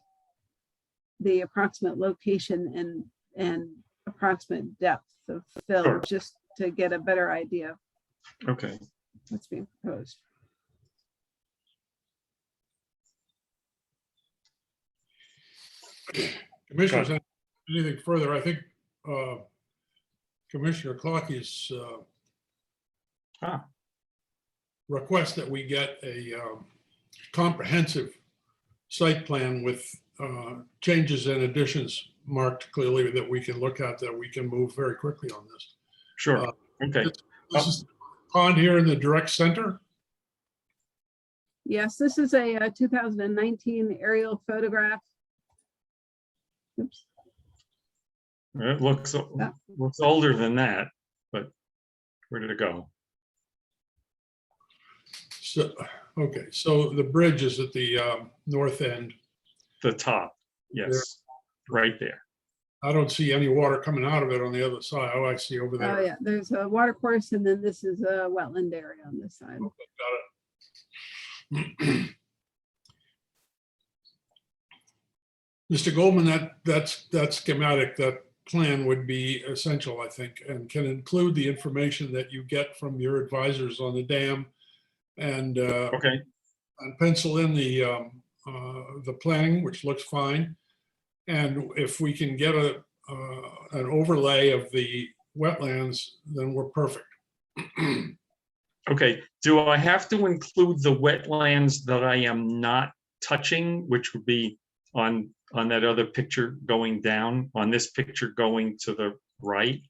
approximate location and approximate depth of fill, Sure. just to get a better idea of Okay. what's being proposed. Commissioners, anything further? I think Commissioner Clockey's request that we get a comprehensive site plan with changes and additions marked clearly that we can look at, that we can move very quickly on this. Sure. Okay. This is the pond here in the direct center. Yes, this is a 2019 aerial photograph. Oops. It looks older than that, but where did it go? So, okay, so the bridge is at the north end. The top. Yes, right there. I don't see any water coming out of it on the other side. Oh, I see over Oh, there. yeah, there's a water course, and then this is a wetland area on this side. Okay, got it. Mr. Goldman, that schematic, that plan would be essential, I think, and can include the information that you get from your advisors on the dam, and Okay. and pencil in the planning, which looks fine. And if we can get an overlay of the wetlands, then we're perfect. Okay. Do I have to include the wetlands that I am not touching, which would be on that other picture going down, on this picture going to the right?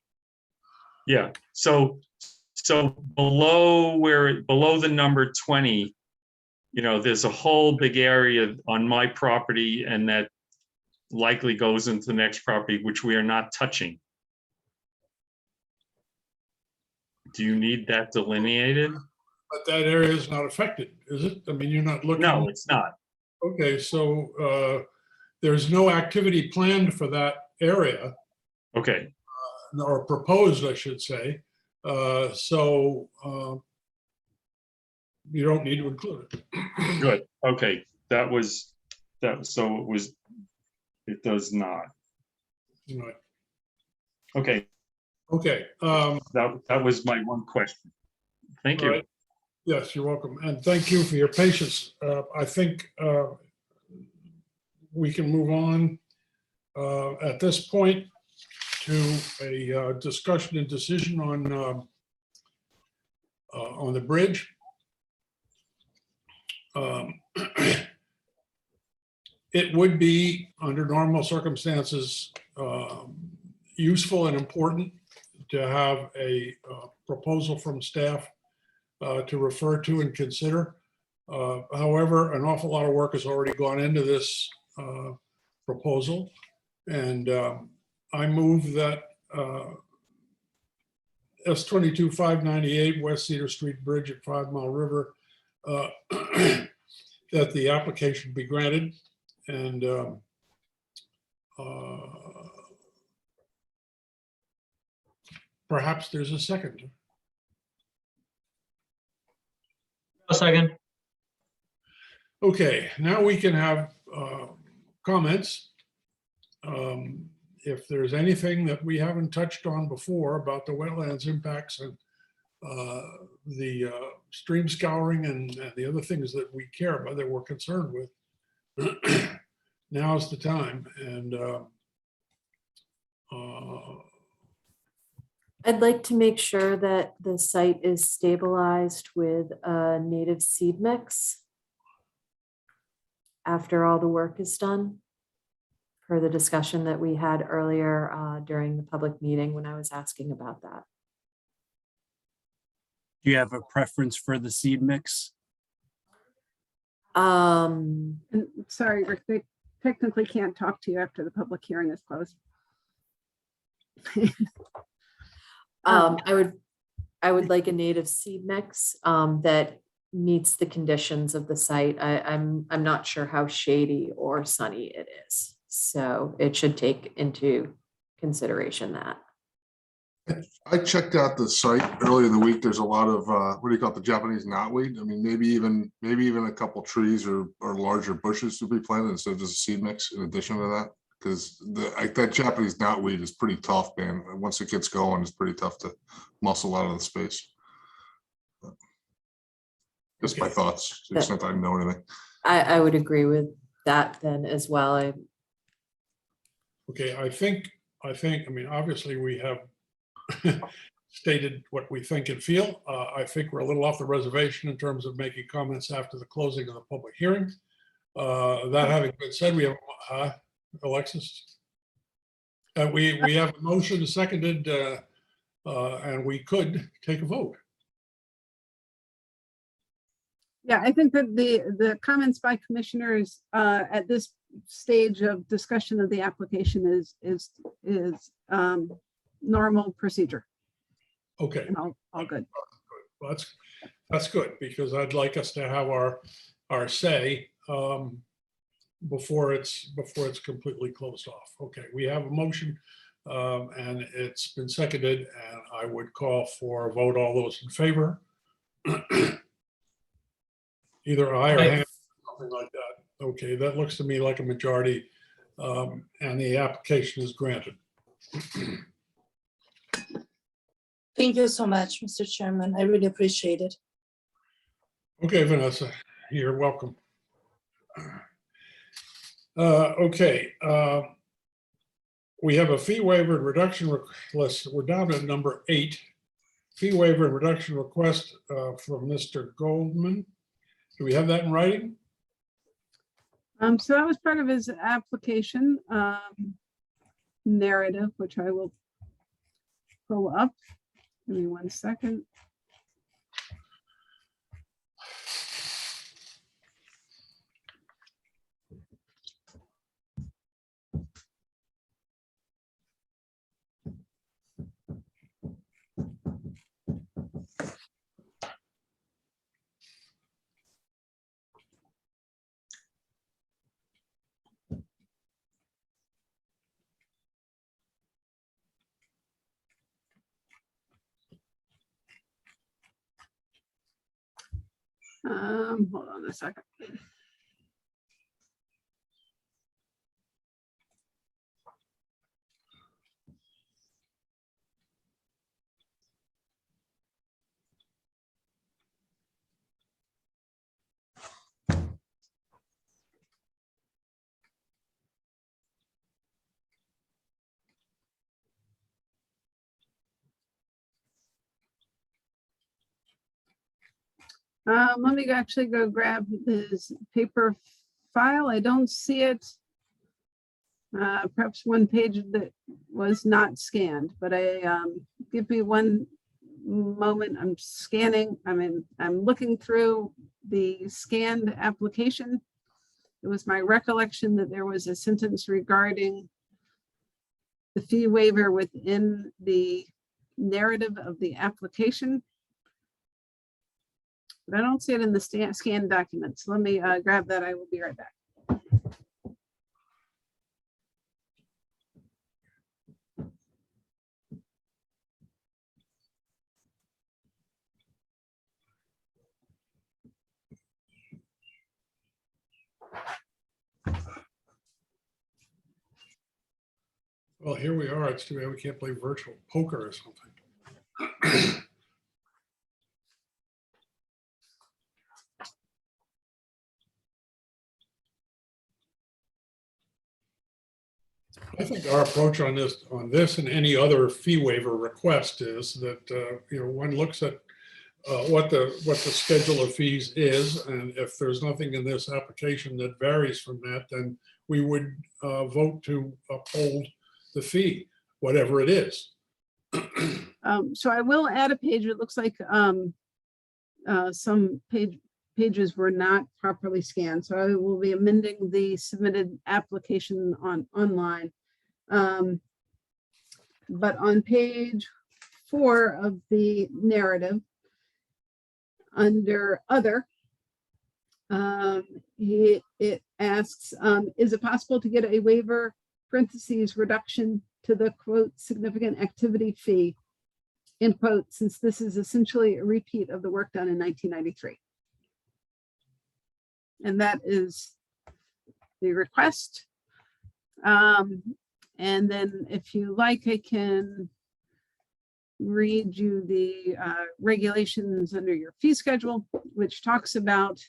Yeah. So below the number 20, there's a whole big area on my property, and that likely goes into the next property, which we are not touching. Do you need that delineated? But that area is not affected, is it? I mean, you're not looking. No, it's not. Okay, so there's no activity planned for that area, Okay. or proposed, I should say. So you don't need to include it. Good. Okay. It does not. Right. Okay. Okay. That was my one question. Thank All you. right. Yes, you're welcome. And thank you for your patience. I think we can move on at this point to a discussion and decision on the bridge. It would be, under normal circumstances, useful and important to have a proposal from staff to refer to and consider. However, an awful lot of work has already gone into this proposal, and I move that S-22-598 West Cedar Street Bridge at 5 Mile River, that the application be granted, and perhaps there's a second. A second. Okay, now we can have comments. If there's anything that we haven't touched on before about the wetlands impacts and the stream scouring and the other things that we care about, that we're concerned with, now's the time. And I'd like to make sure that the site is stabilized with a native seed mix after all the work is done, per the discussion that we had earlier during the public meeting when I was asking about that. Do you have a preference for the seed mix? And sorry, Rick, they technically can't talk to you after the public hearing is closed. I would like a native seed mix that meets the conditions of the site. I'm not sure how shady or sunny it is, so it should take into consideration that. I checked out the site earlier in the week. There's a lot of, what do you call it, the Japanese knotweed? I mean, maybe even a couple trees or larger bushes to be planted instead of just a seed mix in addition to that. Because that Japanese knotweed is pretty tough, man. Once it gets going, it's pretty tough to muscle out of the space. Just my thoughts, to the extent I know anything. I would agree with that then as well. okay, I mean, obviously we have stated what we think and feel. I think we're a little off the reservation in terms of making comments after the closing of the public hearing. That having been said, we have, Alexis? We have a motion seconded, and we could take a vote. Yeah, I think that the comments by commissioners at this stage of discussion of the application is normal procedure. Okay. And all good. Well, that's good, because I'd like us to have our say before it's completely closed off. Okay, we have a motion and it's been seconded, and I would call for a vote. All those in favor? Either aye or Aye. hand, something like that. Okay, that looks to me like a majority, and the application is granted. Thank you so much, Mr. Chairman. I really appreciate it. Okay, Vanessa, you're welcome. Okay, we have a fee waiver and reduction request. We're down to number 8. Fee waiver and reduction request from Mr. Goldman. Do we have that in writing? So that was part of his application narrative, which I will pull up. Give me 1 second. Hold on a second. Let me actually go grab his paper file. I don't see it. Perhaps one page that was not scanned, but give me 1 moment. I'm scanning. I'm looking through the scanned application. It was my recollection that there was a sentence regarding the fee waiver within the narrative of the application. But I don't see it in the scanned documents. Let me grab that. I will be right back. Well, here we are. It's too bad we can't play virtual poker or something. I think our approach on this and any other fee waiver request is that, one looks at what the schedule of fees is, and if there's nothing in this application that varies from that, then we would vote to uphold the fee, whatever it is. So I will add a page. It looks like some pages were not properly scanned. So I will be amending the submitted application online. But on page 4 of the narrative, under other, it asks, is it possible to get a waiver, parentheses, reduction to the quote significant activity fee, in quote, since this is essentially a repeat of the work done in 1993. And that is the request. And then if you like, I can read you the regulations under your fee schedule, which talks about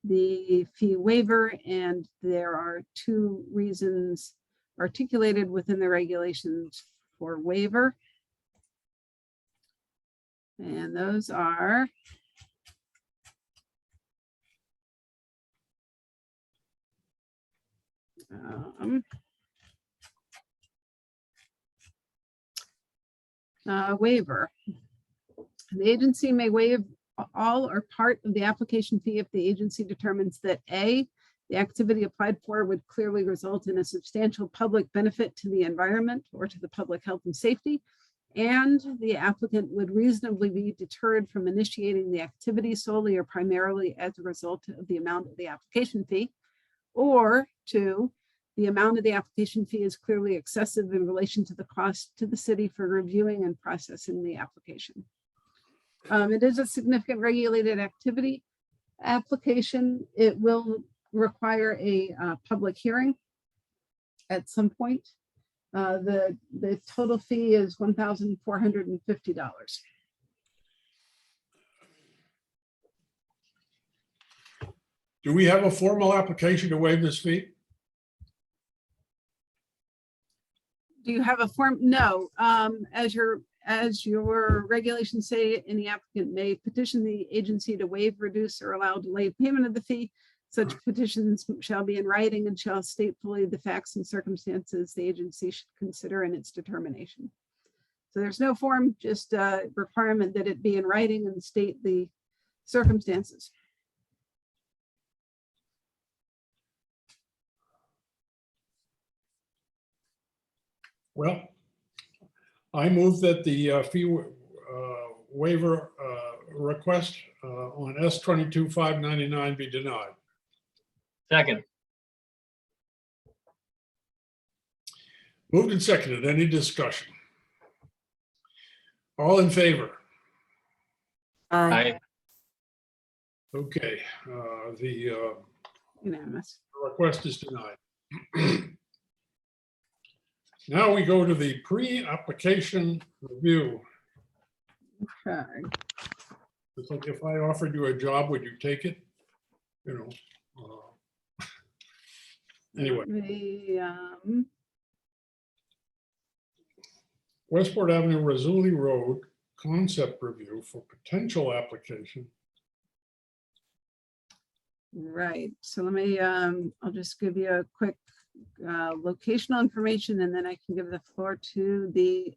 the fee waiver. And there are 2 reasons articulated within the regulations for waiver. And those are waiver. The agency may waive all or part of the application fee if the agency determines that A, the activity applied for would clearly result in a substantial public benefit to the environment or to the public health and safety, and the applicant would reasonably be deterred from initiating the activity solely or primarily as a result of the amount of the application fee, or 2, the amount of the application fee is clearly excessive in relation to the cost to the city for reviewing and processing the application. It is a significant regulated activity application. It will require a public hearing at some point. The total fee is $1,450. Do we have a formal application to waive this fee? Do you have a form? No. As your regulations say, any applicant may petition the agency to waive, reduce, or allow delayed payment of the fee. Such petitions shall be in writing and shall state fully the facts and circumstances the agency should consider in its determination. So there's no form, just a requirement that it be in writing and state the circumstances. Well, I move that the fee waiver request on S-22-599 be denied. Second. Moved and seconded. Any discussion? All in favor? Aye. Okay, the Unanimous. request is denied. Now we go to the pre-application review. Okay. It's like if I offered you a job, would you take it? Anyway. The, Westport Avenue, Rizzoli Road, concept review for potential application. right. So let me, I'll just give you a quick locational information, and then I can give the floor to the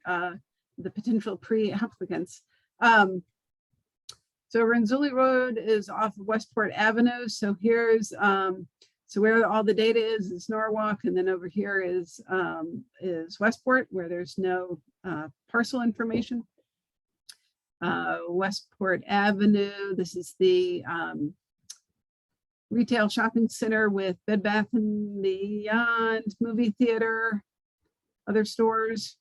potential pre-applicants. So Rizzoli Road is off of Westport Avenue. So here's so where all the data is Norwalk, and then over here is Westport, where there's no parcel information. Westport Avenue, this is the retail shopping center with Bed Bath & Beyond, movie theater, other stores.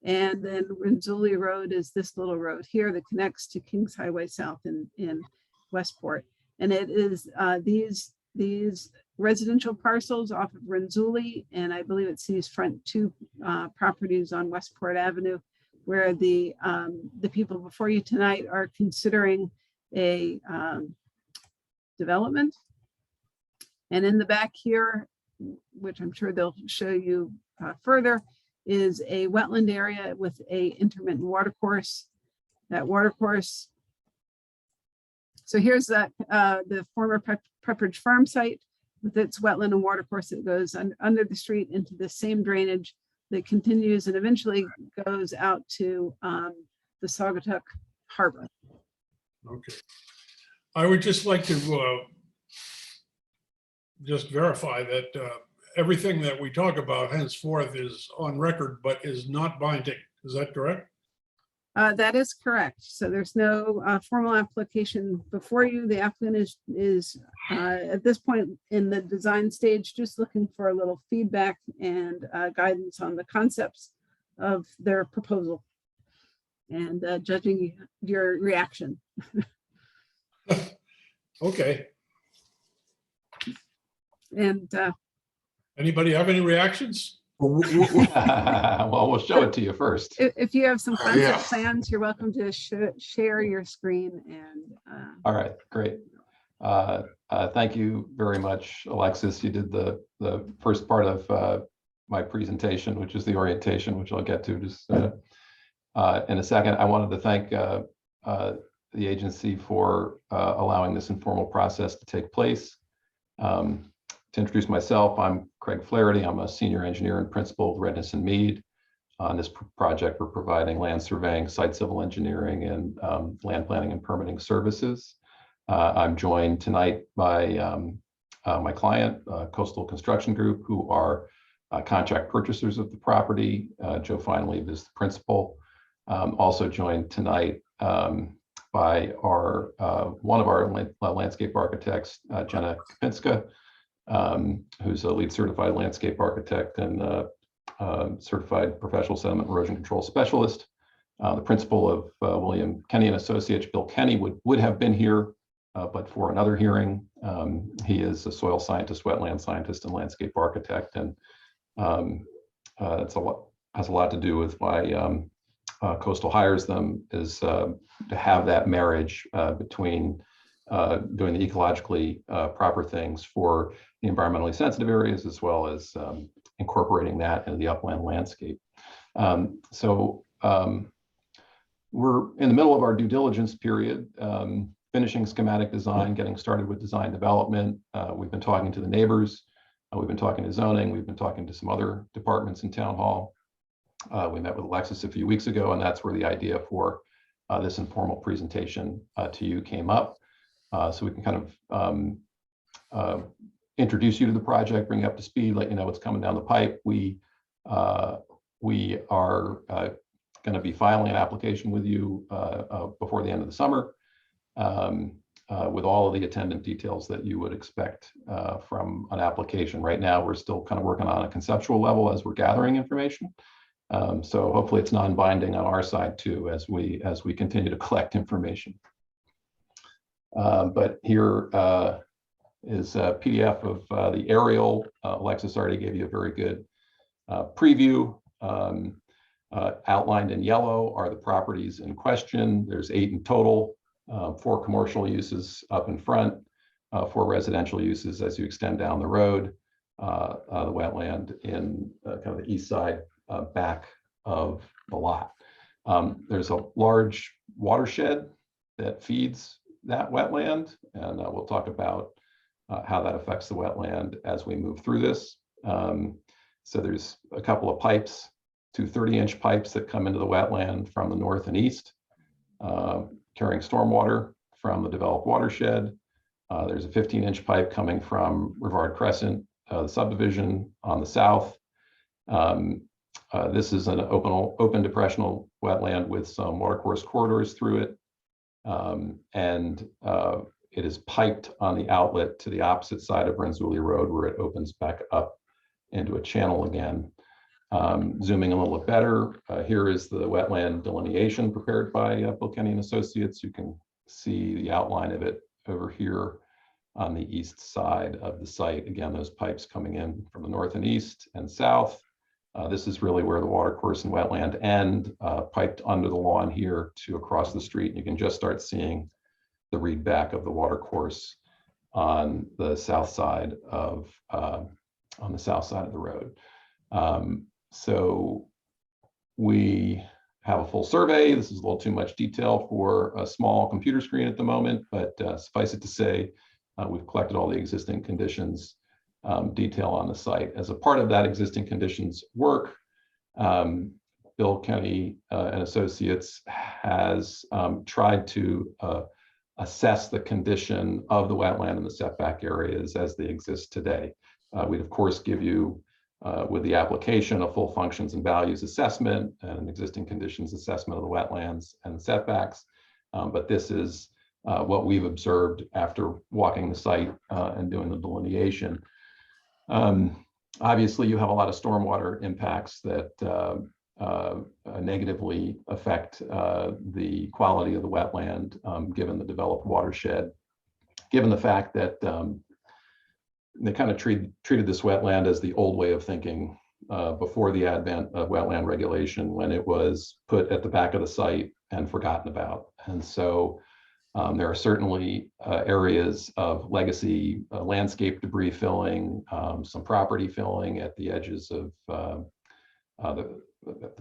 And then Rizzoli Road is this little road here that connects to Kings Highway South in Westport. And it is these these residential parcels off of Renzulli, and I believe it's these front two properties on Westport Avenue, where the people before you tonight are considering a development. And in the back here, which I'm sure they'll show you further, is a wetland area with a intermittent watercourse. That watercourse. So here's that the former Pepperidge Farm site with its wetland and watercourse that goes under the street into the same drainage that continues and eventually goes out to the Saugatuck Harbor. Okay. I would just like to just verify that everything that we talk about henceforth is on record, but is not binding. Is that correct? That is correct. So there's no formal application before you. The applicant is at this point in the design stage, just looking for a little feedback and guidance on the concepts of their proposal and judging your reaction. Okay. And Anybody have any reactions? Well, we'll show it to you first. if you have some concept Yeah. plans, you're welcome to share your screen and All right, great. Thank you very much, Alexis. You did the first part of my presentation, which is the orientation, which I'll get to just in a second. I wanted to thank the agency for allowing this informal process to take place. To introduce myself, I'm Craig Flaherty. I'm a senior engineer and principal with Redness and Mead. On this project, we're providing land surveying, site civil engineering, and land planning and permitting services. I'm joined tonight by my client, Coastal Construction Group, who are contract purchasers of the property. Joe Feinleib is the principal. Also joined tonight by our one of our landscape architects, Jenna Kapinska, who's a lead certified landscape architect and certified professional sediment erosion control specialist. The principal of William Kenny and Associates, Bill Kenny, would have been here, but for another hearing. He is a soil scientist, wetland scientist, and landscape architect, and has a lot to do with why Coastal hires them, is to have that marriage between doing the ecologically proper things for the environmentally sensitive areas, as well as incorporating that into the upland landscape. We're in the middle of our due diligence period, finishing schematic design, getting started with design development. We've been talking to the neighbors. We've been talking to zoning. We've been talking to some other departments in town hall. We met with Alexis a few weeks ago, and that's where the idea for this informal presentation to you came up. So we can kind of introduce you to the project, bring you up to speed, let you know what's coming down the pipe. We are going to be filing an application with you before the end of the summer with all of the attendant details that you would expect from an application. Right now, we're still kind of working on a conceptual level as we're gathering information. So hopefully it's non-binding on our side too, as we continue to collect information. But here is a PDF of the aerial. Alexis already gave you a very good preview. Outlined in yellow are the properties in question. There's 8 in total, 4 commercial uses up in front, 4 residential uses as you extend down the road, the wetland in kind of the east side back of the lot. There's a large watershed that feeds that wetland, and we'll talk about how that affects the wetland as we move through this. So there's a couple of pipes, 2 30-inch pipes that come into the wetland from the north and east, carrying stormwater from the developed watershed. There's a 15-inch pipe coming from Rivard Crescent, the subdivision on the south. This is an open depressional wetland with some watercourse corridors through it. And it is piped on the outlet to the opposite side of Renzulli Road, where it opens back up into a channel again. Zooming a little bit better, here is the wetland delineation prepared by Bill Kenny and Associates. You can see the outline of it over here on the east side of the site. Again, those pipes coming in from the north and east and south. This is really where the watercourse and wetland end, piped under the lawn here to across the street. And you can just start seeing the reed back of the watercourse on the south side of the road. So we have a full survey. This is a little too much detail for a small computer screen at the moment, but suffice it to say, we've collected all the existing conditions detail on the site. As a part of that existing conditions work, Bill Kenny and Associates has tried to assess the condition of the wetland and the setback areas as they exist today. We'd of course give you with the application a full functions and values assessment and an existing conditions assessment of the wetlands and the setbacks. But this is what we've observed after walking the site and doing the delineation. Obviously, you have a lot of stormwater impacts that negatively affect the quality of the wetland, given the developed watershed, given the fact that they kind of treated this wetland as the old way of thinking before the advent of wetland regulation, when it was put at the back of the site and forgotten about. And so there are certainly areas of legacy landscape debris filling, some property filling at the edges of the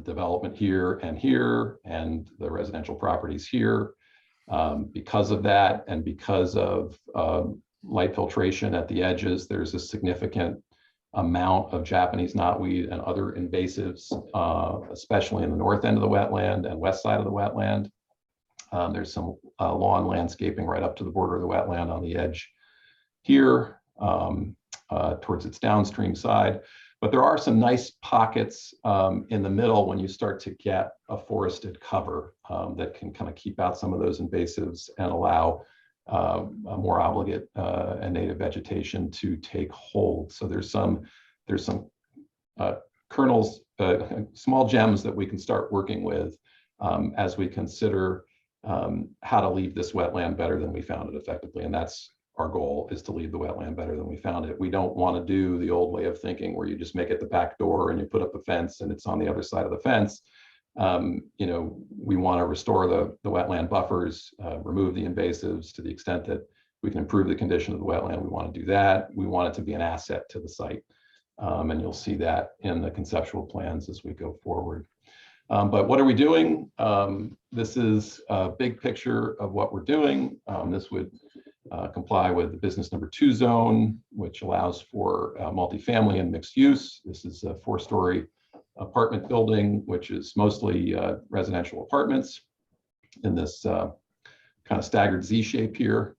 development here, and the residential properties here. Because of that, and because of light filtration at the edges, there's a significant amount of Japanese knotweed and other invasives, especially in the north end of the wetland and west side of the wetland. There's some lawn landscaping right up to the border of the wetland on the edge here, towards its downstream side. But there are some nice pockets in the middle when you start to get a forested cover that can kind of keep out some of those invasives and allow a more obligate and native vegetation to take hold. So there's some kernels, small gems that we can start working with as we consider how to leave this wetland better than we found it effectively. And that's our goal, is to leave the wetland better than we found it. We don't want to do the old way of thinking where you just make it the back door and you put up a fence and it's on the other side of the fence. You know, we want to restore the wetland buffers, remove the invasives to the extent that we can improve the condition of the wetland. We want to do that. We want it to be an asset to the site. And you'll see that in the conceptual plans as we go forward. But what are we doing? This is a big picture of what we're doing. This would comply with the business number 2 zone, which allows for multifamily and mixed use. This is a 4-story apartment building, which is mostly residential apartments in this kind of staggered Z shape here.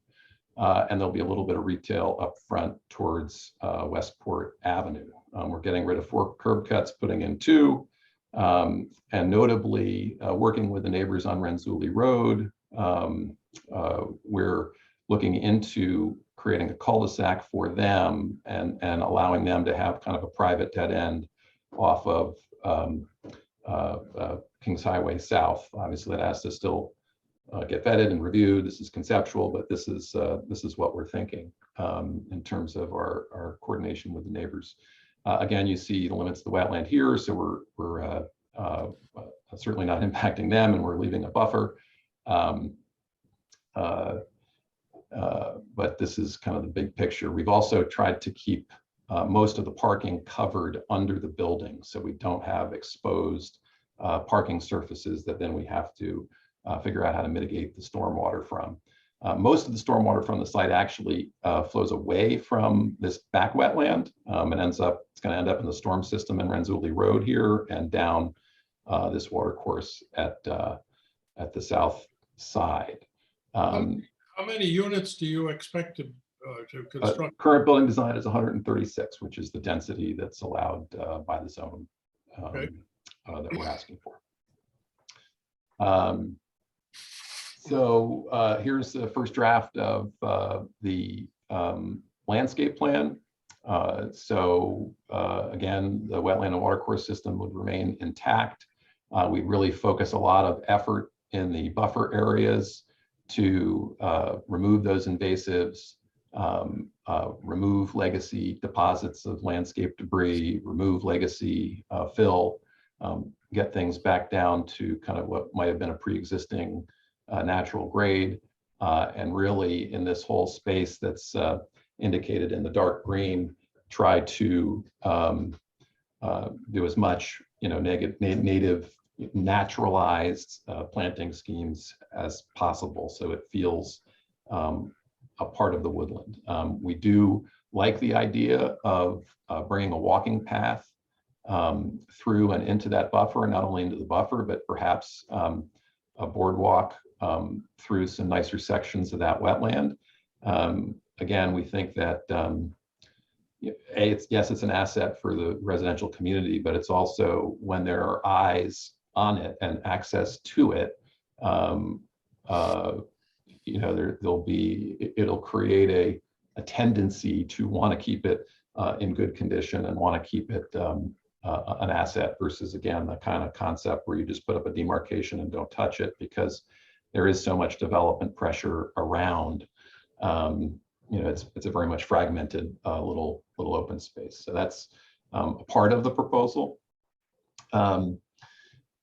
And there'll be a little bit of retail up front towards Westport Avenue. We're getting rid of 4 curb cuts, putting in 2. And notably, working with the neighbors on Renzulli Road, we're looking into creating a cul-de-sac for them and allowing them to have kind of a private dead end off of Kings Highway South. Obviously, that has to still get vetted and reviewed. This is conceptual, but this is what we're thinking in terms of our coordination with the neighbors. Again, you see the limits of the wetland here, so we're certainly not impacting them, and we're leaving a buffer. But this is kind of the big picture. We've also tried to keep most of the parking covered under the building, so we don't have exposed parking surfaces that then we have to figure out how to mitigate the stormwater from. Most of the stormwater from the site actually flows away from this back wetland. It's going to end up in the storm system in Renzulli Road here and down this water course at the south side. How many units do you expect to construct? Current building design is 136, which is the density that's allowed by the zone Okay. that we're asking for. So here's the first draft of the landscape plan. Again, the wetland and watercourse system would remain intact. We really focus a lot of effort in the buffer areas to remove those invasives, remove legacy deposits of landscape debris, remove legacy fill, get things back down to kind of what might have been a pre-existing natural grade. And really in this whole space that's indicated in the dark green, try to do as much, native naturalized planting schemes as possible, so it feels a part of the woodland. We do like the idea of bringing a walking path through and into that buffer, not only into the buffer, but perhaps a boardwalk through some nicer sections of that wetland. Again, we think that it's an asset for the residential community, but it's also, when there are eyes on it and access to it, it'll create a tendency to want to keep it in good condition and want to keep it an asset, versus, again, the kind of concept where you just put up a demarcation and don't touch it, because there is so much development pressure around. It's a very much fragmented little open space. So that's a part of the proposal.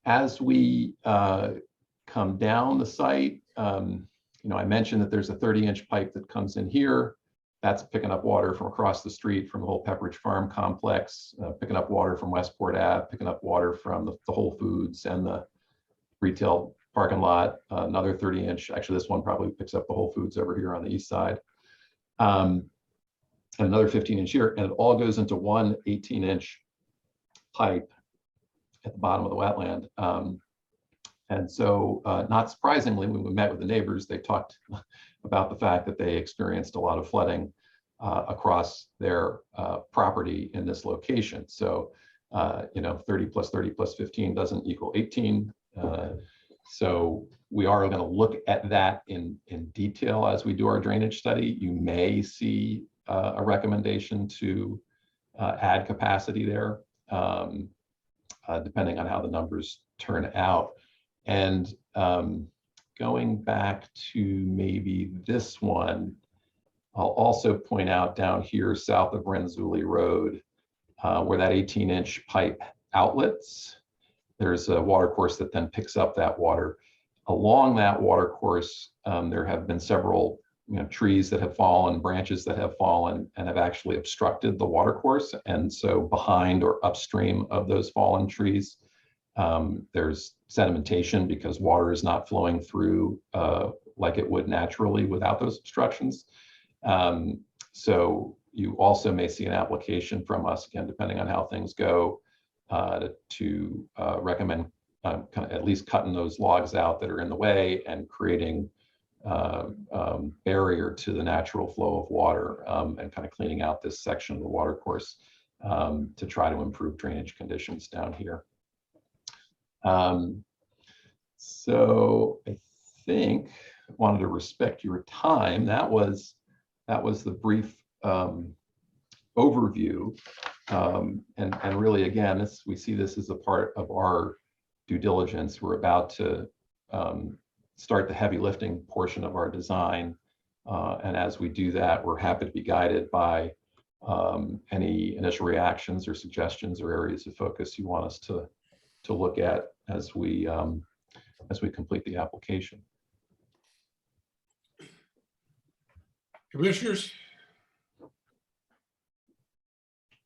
As we come down the site, I mentioned that there's a 30-inch pipe that comes in here. That's picking up water from across the street from the whole Pepperidge Farm complex, picking up water from Westport Ave, picking up water from the Whole Foods and the retail parking lot. Another 30-inch, actually this one probably picks up the Whole Foods over here on the east side. And another 15-inch here, and it all goes into one 18-inch pipe at the bottom of the wetland. And so, not surprisingly, when we met with the neighbors, they talked about the fact that they experienced a lot of flooding across their property in this location. So, 30 plus 30 plus 15 doesn't equal 18. So we are going to look at that in detail as we do our drainage study. You may see a recommendation to add capacity there, depending on how the numbers turn out. And going back to maybe this one, I'll also point out down here south of Renzulli Road, where that 18-inch pipe outlets, there's a water course that then picks up that water. Along that water course, there have been several trees that have fallen, branches that have fallen, and have actually obstructed the water course. And so behind or upstream of those fallen trees, there's sedimentation because water is not flowing through like it would naturally without those obstructions. So you also may see an application from us, again, depending on how things go, to recommend kind of at least cutting those logs out that are in the way and creating barrier to the natural flow of water, and kind of cleaning out this section of the water course to try to improve drainage conditions down here. So I think I wanted to respect your time. That was the brief overview. And really, again, we see this as a part of our due diligence. We're about to start the heavy lifting portion of our design. And as we do that, we're happy to be guided by any initial reactions or suggestions or areas of focus you want us to look at as we complete the application. Commissioners?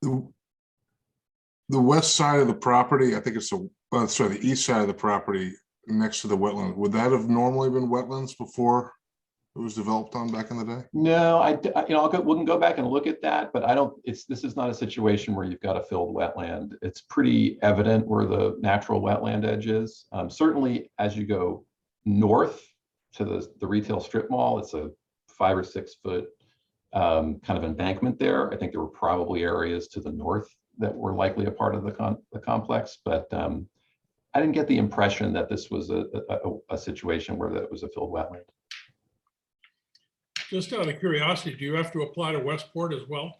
The west side of the property, I think it's the east side of the property next to the wetland, would that have normally been wetlands before it was developed on back in the day? No, we can go back and look at that, but this is not a situation where you've got a filled wetland. It's pretty evident where the natural wetland edge is. Certainly as you go north to the retail strip mall, it's a 5 or 6 foot kind of embankment there. I think there were probably areas to the north that were likely a part of the complex, but I didn't get the impression that this was a situation where that was a filled wetland. Just out of curiosity, do you have to apply to Westport as well?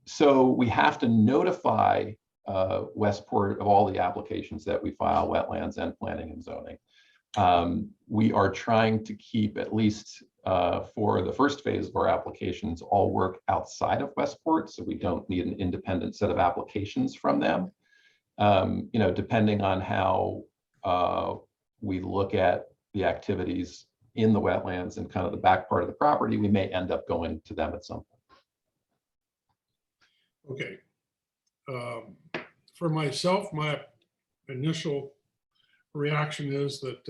So we have to notify Westport of all the applications that we file, wetlands and planning and zoning. We are trying to keep at least for the first phase of our applications all work outside of Westport, so we don't need an independent set of applications from them. You know, depending on how we look at the activities in the wetlands and kind of the back part of the property, we may end up going to them at some point. Okay. For myself, my initial reaction is that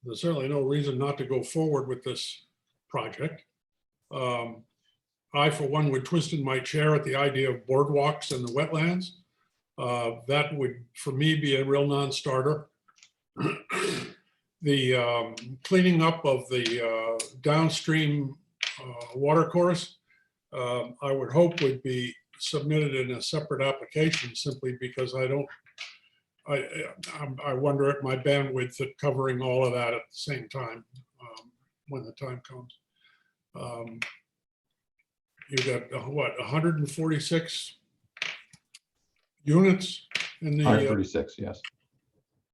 there's certainly no reason not to go forward with this project. I, for one, would twist in my chair at the idea of boardwalks in the wetlands. That would, for me, be a real non-starter. The cleaning up of the downstream water course, I would hope would be submitted in a separate application, simply because I wonder at my bandwidth at covering all of that at the same time when the time comes. You got what, 146 units in the 136, yes.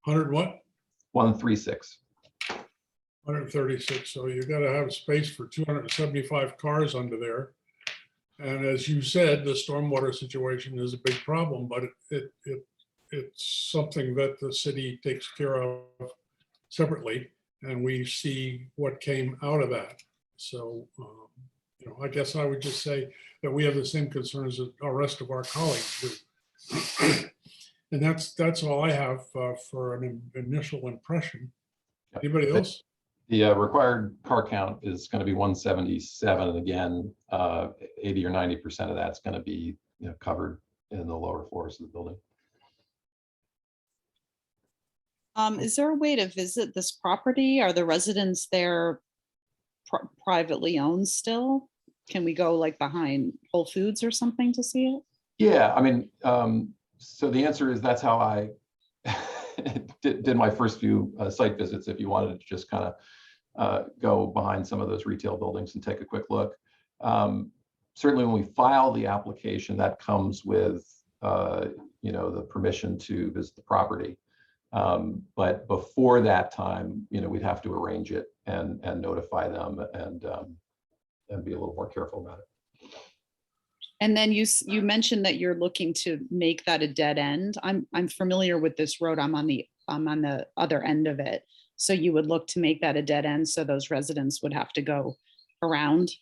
100 what? 136. 136. So you got to have space for 275 cars under there. And as you said, the stormwater situation is a big problem, but it's something that the city takes care of separately, and we see what came out of that. So, you know, I guess I would just say that we have the same concerns that the rest of our colleagues do. And that's all I have for an initial impression. Anybody else? The required car count is going to be 177, and again, 80 or 90% of that's going to be, you know, covered in the lower floors of the building. Is there a way to visit this property? Are the residents there privately owned still? Can we go like behind Whole Foods or something to see it? Yeah, I mean, so the answer is that's how I did my first few site visits. If you wanted to just kind of go behind some of those retail buildings and take a quick look. Certainly when we file the application, that comes with, you know, the permission to visit the property. But before that time, you know, we'd have to arrange it and notify them and be a little more careful about it. And then you mentioned that you're looking to make that a dead end. I'm familiar with this road. I'm on the other end of it. So you would look to make that a dead end, so those residents would have to go around.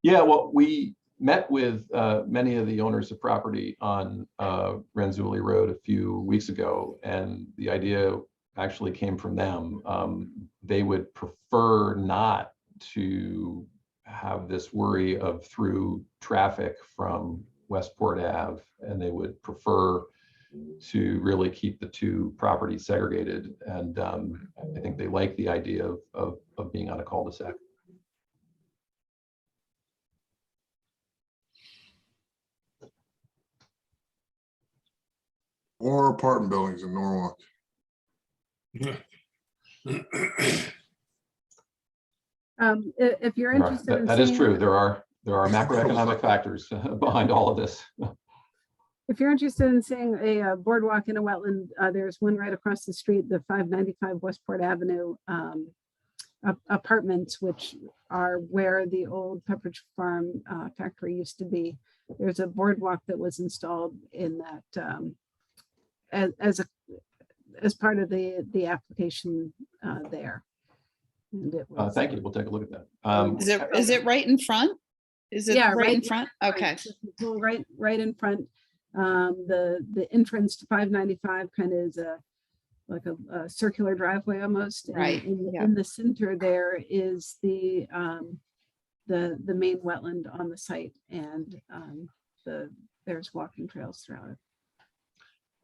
Yeah, well, we met with many of the owners of property on Renzulli Road a few weeks ago, and the idea actually came from them. They would prefer not to have this worry of through traffic from Westport Ave, and they would prefer to really keep the two properties segregated. And I think they like the idea of being on a cul-de-sac. Or apartment buildings in Norwalk. If you're interested in That is seeing- true. There are macroeconomic factors behind all of this. If you're interested in seeing a boardwalk in a wetland, there's one right across the street, the 595 Westport Avenue apartments, which are where the old Pepperidge Farm factory used to be. There's a boardwalk that was installed in that as part of the application there. And it was, Thank you. We'll take a look at that. Is it right in front? Is it Yeah, right in front? Okay. Right in front. The entrance to 595 kind of is like a circular driveway almost. and Right, yeah. in the center there is the main wetland on the site, and there's walking trails throughout it.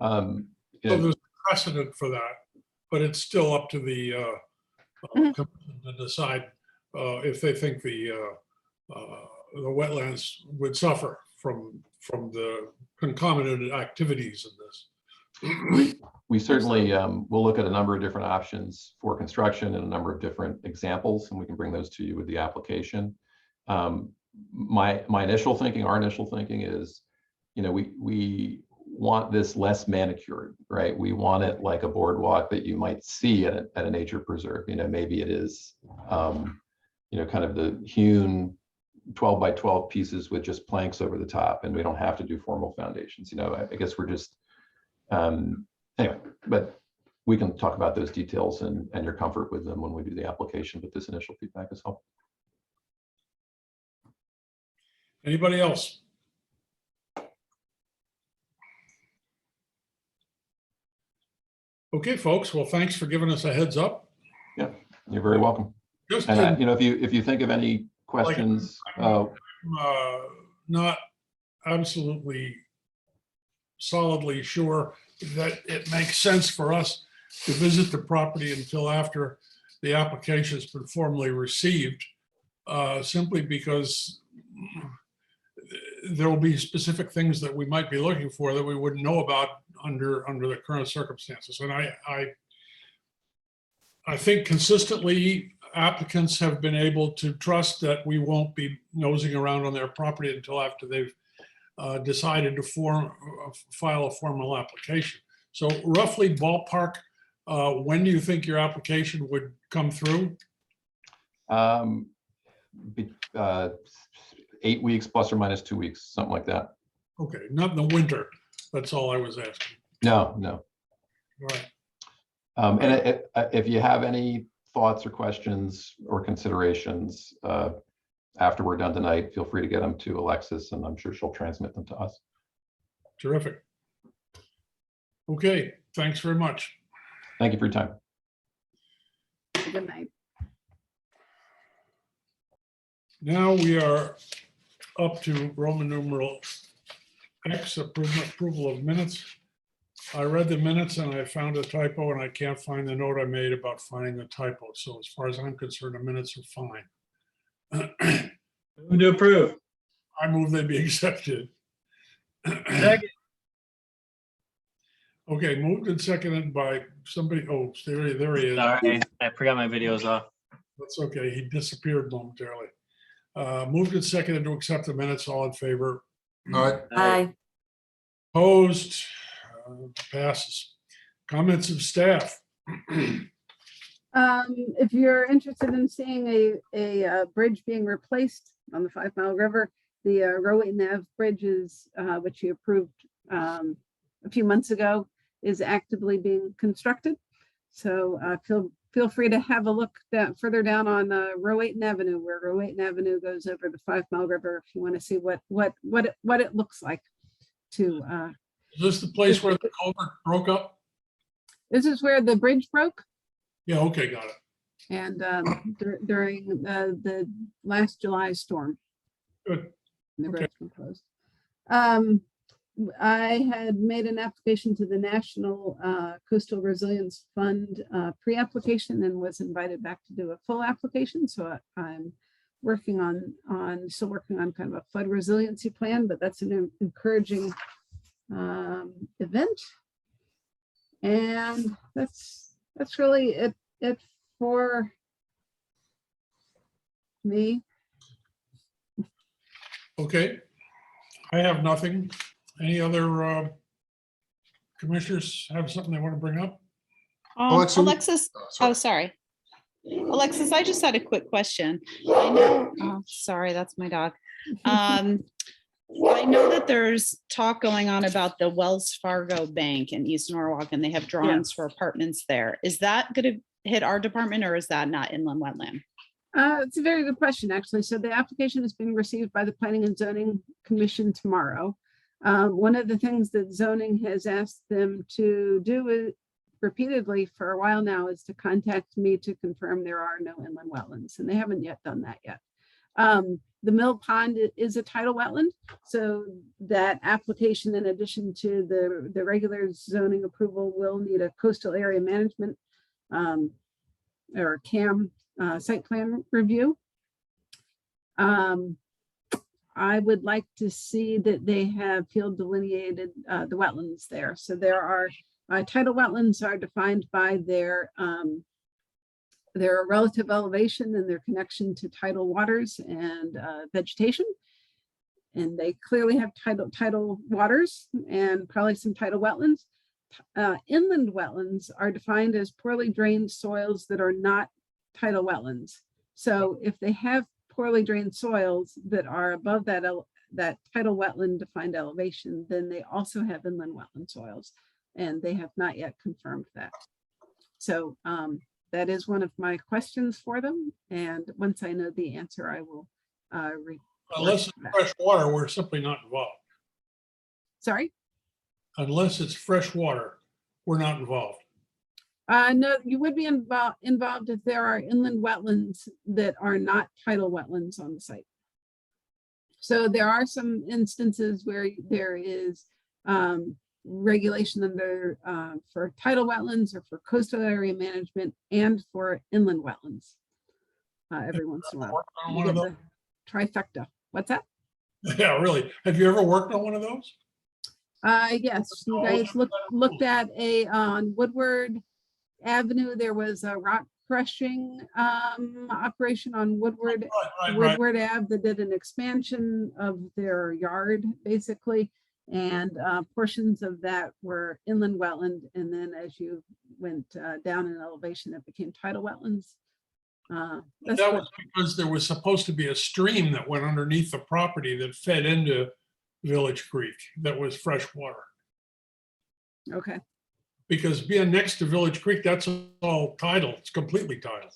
So there's precedent for that, but it's still up to the commission to decide if they think the wetlands would suffer from the concomitant activities of this. We certainly will look at a number of different options for construction and a number of different examples, and we can bring those to you with the application. My initial thinking, our initial thinking is, you know, we want this less manicured, right? We want it like a boardwalk that you might see at a nature preserve. You know, maybe it is kind of the hewn 12 by 12 pieces with just planks over the top, and we don't have to do formal foundations. I guess we're just, anyway, but we can talk about those details and your comfort with them when we do the application, but this initial feedback is helpful. Anybody else? Okay, folks. Well, thanks for giving us a heads up. Yeah, you're very welcome. Just And to- if you think of any questions, not absolutely solidly sure that it makes sense for us to visit the property until after the application has been formally received, simply because there will be specific things that we might be looking for that we wouldn't know about under the current circumstances. And I think consistently applicants have been able to trust that we won't be nosing around on their property until after they've decided to file a formal application. So roughly ballpark, when do you think your application would come through? 8 weeks plus or minus 2 weeks, something like that. Okay, not in the winter. That's all I was asking. No. All right. And if you have any thoughts or questions or considerations after we're done tonight, feel free to get them to Alexis, and I'm sure she'll transmit them to us. Terrific. Okay, thanks very much. Thank you for your time. Good night. Now we are up to Roman numeral X, approval of minutes. I read the minutes and I found a typo, and I can't find the note I made about finding the typo. So as far as I'm concerned, the minutes are fine. Move to approve. I move they be accepted. Second. Okay, moved and seconded by somebody. Oh, there he is. Sorry, I forgot my videos off. That's okay. He disappeared momentarily. Moved and seconded to accept the minutes. All in favor? All right, Aye. Opposed? Passes. Comments of staff? If you're interested in seeing a bridge being replaced on the 5 Mile River, the Rowayton Ave Bridge is, which you approved a few months ago, is actively being constructed. So feel free to have a look further down on Rowayton Avenue, where Rowayton Avenue goes over the 5 Mile River, if you want to see what it looks like. Is this the place where the culvert broke up? This is where the bridge broke. Yeah, okay, got it. And during the last July storm. Good. The Okay. roads were closed. I had made an application to the National Coastal Resilience Fund pre-application and was invited back to do a full application. So I'm still working on kind of a flood resiliency plan, but that's an encouraging event. And that's really it for me. Okay. I have nothing. Any other commissioners have something they want to bring up? Alexis? Alexis, sorry. oh, sorry. Alexis, I just had a quick question. I know, oh, sorry, that's my dog. I know that there's talk going on about the Wells Fargo Bank in East Norwalk, and they have drawings for apartments there. Is that going to hit our department, or is that not inland wetland? It's a very good question, actually. So the application is being received by the Planning and Zoning Commission tomorrow. One of the things that zoning has asked them to do repeatedly for a while now is to contact me to confirm there are no inland wetlands, and they haven't yet done that yet. The Mill Pond is a tidal wetland, so that application, in addition to the regular zoning approval, will need a coastal area management or CAM site plan review. I would like to see that they have field delineated the wetlands there. So there are tidal wetlands are defined by their relative elevation and their connection to tidal waters and vegetation. And they clearly have tidal waters and probably some tidal wetlands. Inland wetlands are defined as poorly drained soils that are not tidal wetlands. So if they have poorly drained soils that are above that tidal wetland defined elevation, then they also have inland wetland soils, and they have not yet confirmed that. So that is one of my questions for them, and once I know the answer, I will Unless it's fresh water, we're simply not involved. Sorry? Unless it's fresh water, we're not involved. No, you would be involved if there are inland wetlands that are not tidal wetlands on the site. So there are some instances where there is regulation under for tidal wetlands or for coastal area management and for inland wetlands. Every once in a while. Worked on You one get of the trifecta. What's that? Yeah, really. Have you ever worked on one of those? Yes, you guys looked at on Woodward Avenue, there was a rock crushing operation on Woodward Right. Woodward Ave that did an expansion of their yard, basically. And portions of that were inland wetland. And then as you went down in elevation, it became tidal wetlands. That's That what- was because there was supposed to be a stream that went underneath the property that fed into Village Creek that was fresh water. okay, Because being next to Village Creek, that's all tidal. It's completely tidal.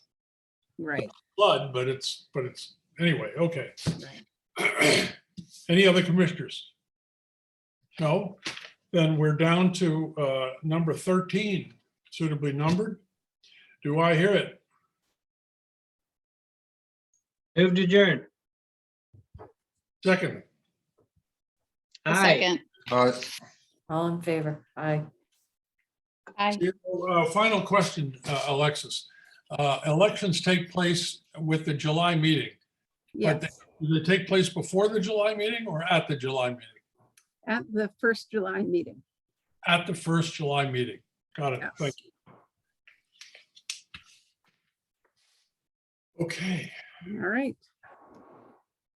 right. Flood, but it's anyway, okay. Right. Any other commissioners? No? Then we're down to number 13, suitably numbered. Do I hear it? Move to adjourn. Second, A Aye. second. All right, All in favor? Aye. Aye. final question, Alexis. Elections take place with the July meeting. But Yes, do they take place before the July meeting or at the July meeting? at the first July meeting. At the first July meeting. Got it. Yes. Thank you. Okay. All right.